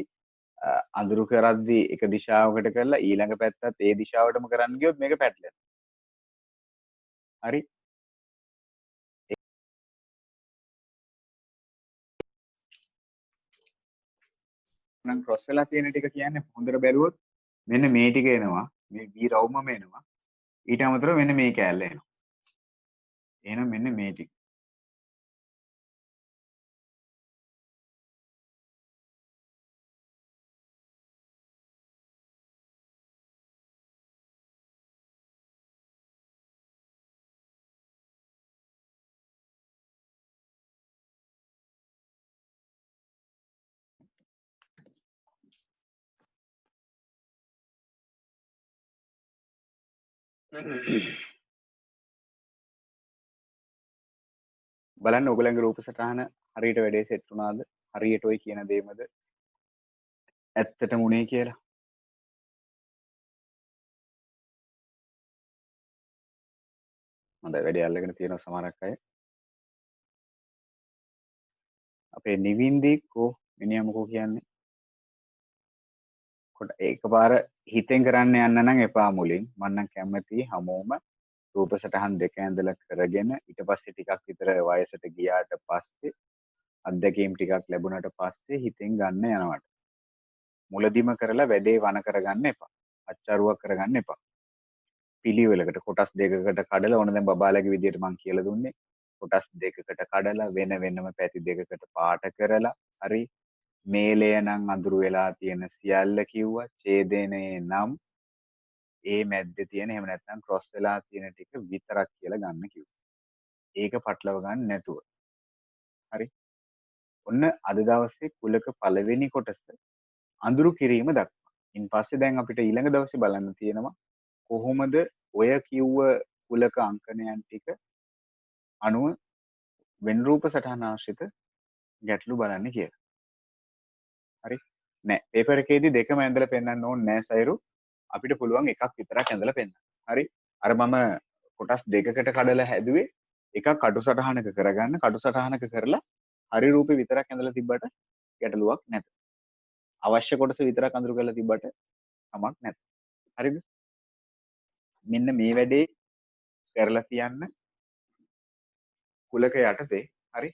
අඳුරු කරද්දි එක දිශාවකට කරලා ඊළඟ පැත්තත් ඒ දිශාවටම කරන්න ගියොත් මේක පැටලෙනවා. හරි? එහෙනම් ක්‍රොස් වෙලා තියෙන ටික කියන්නේ හොඳට බැලුවොත් මෙන්න මේ ටික එනවා. මේ B රවුමම එනවා. ඊට අමතරව මෙන්න මේ කෑල්ල එනවා. එහෙනම් මෙන්න මේ ටික. බලන්න ඔයගලගේ රූප සටහන හරියට වැඩේ සෙට් වුණාද? හරියට ඔය කියන දේමද ඇත්තටම උනේ කියලා. හොඳයි වැඩේ අල්ලගෙන තියෙන සමහරක් අය. අපේ නිවින්දි කෝ මිනිහා මොකෝ කියන්නේ? කොට එකපාර හිතෙන් කරන්න යන්න නම් එපා මුලින්. මම නම් කැමතියි හැමෝම රූප සටහන් දෙක ඇඳලා කරගෙන ඊට පස්සේ ටිකක් විතර වයසට ගියාට පස්සේ අත්දැකීම් ටිකක් ලැබුණාට පස්සේ හිතෙන් ගන්න යනවට. මුලදිම කරලා වැඩේ වණ කරගන්න එපා. අච්චරුවක් කරගන්න එපා. පිළිවෙලකට කොටස් දෙකකට කඩලා ඕන දැන් බබාලගේ විදියට මම කියලා දුන්නේ. කොටස් දෙකකට කඩලා වෙන වෙනම පැති දෙකකට පාට කරලා හරි මේලය නම් අඳුරු වෙලා තියෙන සියල්ල කිව්වා. ඡේදනයේ නම් ඒ මැද්දේ තියෙන එහෙම නැත්නම් ක්‍රොස් වෙලා තියෙන ටික විතරක් කියලා ගන්න කිව්වා. ඒක පටලව ගන්න නැතුව. හරි. ඔන්න අද දවසේ කුලක පළවෙනි කොටස අඳුරු කිරීම දක්වා. ඉන් පස්සේ දැන් අපිට ඊළඟ දවසේ බලන්න තියෙනවා කොහොමද ඔය කිව්ව කුලක අංකනයන් ටික අනුව වෙන් රූප සටහන ආශ්‍රිත ගැටලු බලන්න කියලා. හරි. නෑ පේපර් එකේදී දෙකම ඇඳලා පෙන්වන්න ඕනේ නෑ සයරු. අපිට පුළුවන් එකක් විතරක් ඇඳලා පෙන්වන්න. හරි. අර මම කොටස් දෙකකට කඩලා හැදුවේ එකක් කටු සටහනක කරගන්න කටු සටහනක කරලා හරි රූපේ විතරක් ඇඳලා තිබ්බට ගැටලුවක් නැත. අවශ්‍ය කොටස විතරක් අඳුරු කරලා තිබ්බට කමක් නැත. හරිද? මෙන්න මේ වැඩේ කරලා තියන්න කුලක යටතේ. හරි.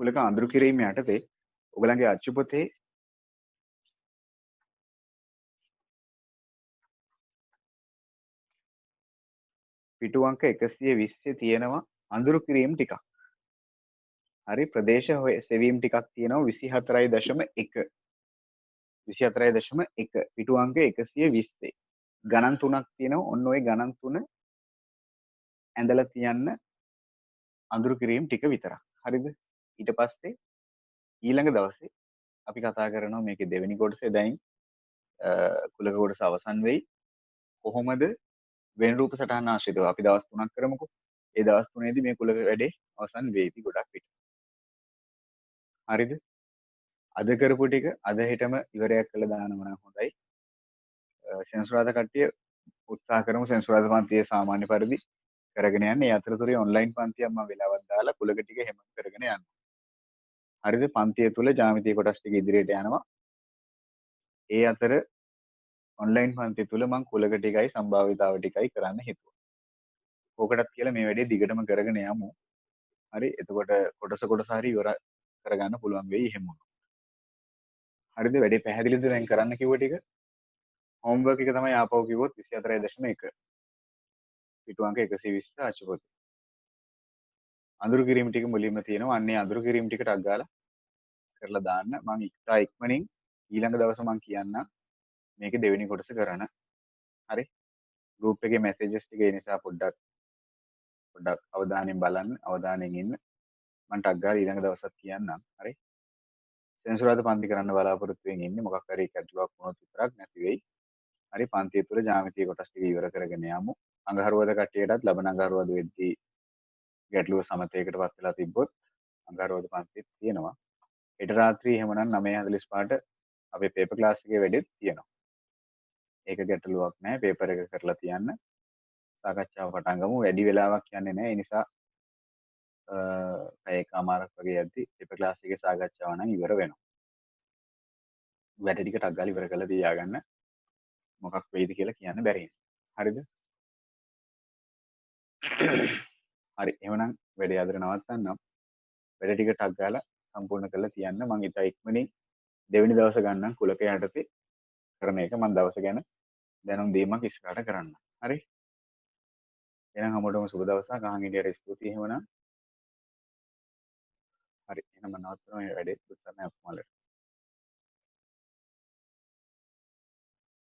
කුලක අඳුරු කිරීම යටතේ ඔයගලගේ අච්චු පොතේ පිටු අංක 120 තියෙනවා අඳුරු කිරීම ටිකක්. හරි ප්‍රදේශ සෙවීම් ටිකක් තියෙනවා 24.1 24.1 පිටු අංක 120 ගණන් තුනක් තියෙනවා ඔන්න ඔය ගණන් තුන ඇඳලා තියන්න අඳුරු කිරීම ටික විතරක්. හරිද? ඊට පස්සේ ඊළඟ දවසේ අපි කතා කරනවා මේකේ දෙවෙනි කොටසේ දැන් කුලක කොටස අවසන් වෙයි. කොහොමද වෙන රූප සටහන ආශ්‍රිතව අපි දවස් 3ක් කරමුකෝ. ඒ දවස් 3ේදී මේ කුලක වැඩේ අවසන් වෙයිති ගොඩක් විට. හරිද? අද කරපු ටික අද හෙටම ඉවරයක් කළා දානවා නම් හොඳයි. සෙන්සුරාදා කට්ටිය උත්සාහ කරමු සෙන්සුරාදා පන්තියේ සාමාන්‍ය පරිදි කරගෙන යන්න. ඒ අතරතුරේ ඔන්ලයින් පන්තියක් මම වෙලාවක් දාලා කුලක ටික හැම කරගෙන යන්න. හරිද? පන්තිය තුල ජ්‍යාමිතිය කොටස් ටික ඉදිරියට යනවා. ඒ අතර ඔන්ලයින් පන්තිය තුල මම කුලක ටිකයි සම්භාවිතාව ටිකයි කරන්න හිතුවා. ඕකටත් කියලා මේ වැඩේ දිගටම කරගෙන යමු. හරි? එතකොට කොටස හරි ඉවර කරගන්න පුළුවන් වෙයි එහෙම. හරිද? වැඩේ පැහැදිලිද දැන් කරන්න කිව්ව ටික? හෝම්වර්ක් එක තමයි ආපහු කිව්වොත් 24.1 පිටු අංක 120 අච්චුපොත. අඳුරු කිරීම ටික මුලින්ම තියෙනවා. අන්නේ අඳුරු කිරීම ටික ටක් ගාලා කරලා දාන්න. මම ඉක්මනින් ඊළඟ දවසේ මම කියන්නම් මේකේ දෙවෙනි කොටස කරන්න. හරි? ගෲප් එකේ මැසේජස් ටික ඒ නිසා පොඩ්ඩක් අවධානයෙන් බලන්න, අවධානයෙන් ඉන්න. මම ටක් ගාලා ඊළඟ දවසත් කියන්නම්. හරි? සෙන්සුරාදා පන්ති කරන්න බලාපොරොත්තු වෙමින් ඉන්නේ. මොකක් හරි ගැටලුවක් වුණොත් විතරක් නැති වෙයි. හරි පන්තිය තුළ ජ්‍යාමිතිය කොටස් ටික ඉවර කරගෙන යමු. අඟහරුවාදා කට්ටියටත් ලබන අඟහරුවාදා වෙද්දී ගැටලුව සමතයකටපත් වෙලා තිබ්බොත් අඟහරුවාදා පන්තිත් තියෙනවා. හෙට රාත්‍රියේ එහෙමනම් 9:45ට අපේ පේපර් ක්ලාස් එකේ වැඩෙත් තියෙනවා. ඒක ගැටලුවක් නැහැ. පේපර් එක කරලා තියන්න. සාකච්ඡාව පටන් ගමු. වැඩි වෙලාවක් යන්නේ නැහැ. ඒ නිසා පැය එකමාරක් වගේ යද්දි පේපර් ක්ලාස් එකේ සාකච්ඡාව නම් ඉවර වෙනවා. වැඩ ටික ටක් ගාලා ඉවර කරලා තියාගන්න. මොකක් වෙයිද කියලා කියන්න බැරි. හරිද? හරි එහෙනම් වැඩේ අදට නවත්තන්නම්. වැඩ ටික ටක් ගාලා සම්පූර්ණ කරලා තියන්න. මම ඉතා ඉක්මනින් දෙවෙනි දවස ගන්නම් කුලක යටතේ කරන එක. මම දවස ගැන දැනුම් දීමක් ඉස්සරහට කරන්න. හරි? එහෙනම් හැමෝටම සුබ දවසක්. අහන් හිටියට ස්තුතියි එහෙමනම්. හරි එහෙනම් මම නවත්තනවා මේ වැඩේ. උත්සාහයක් මලට.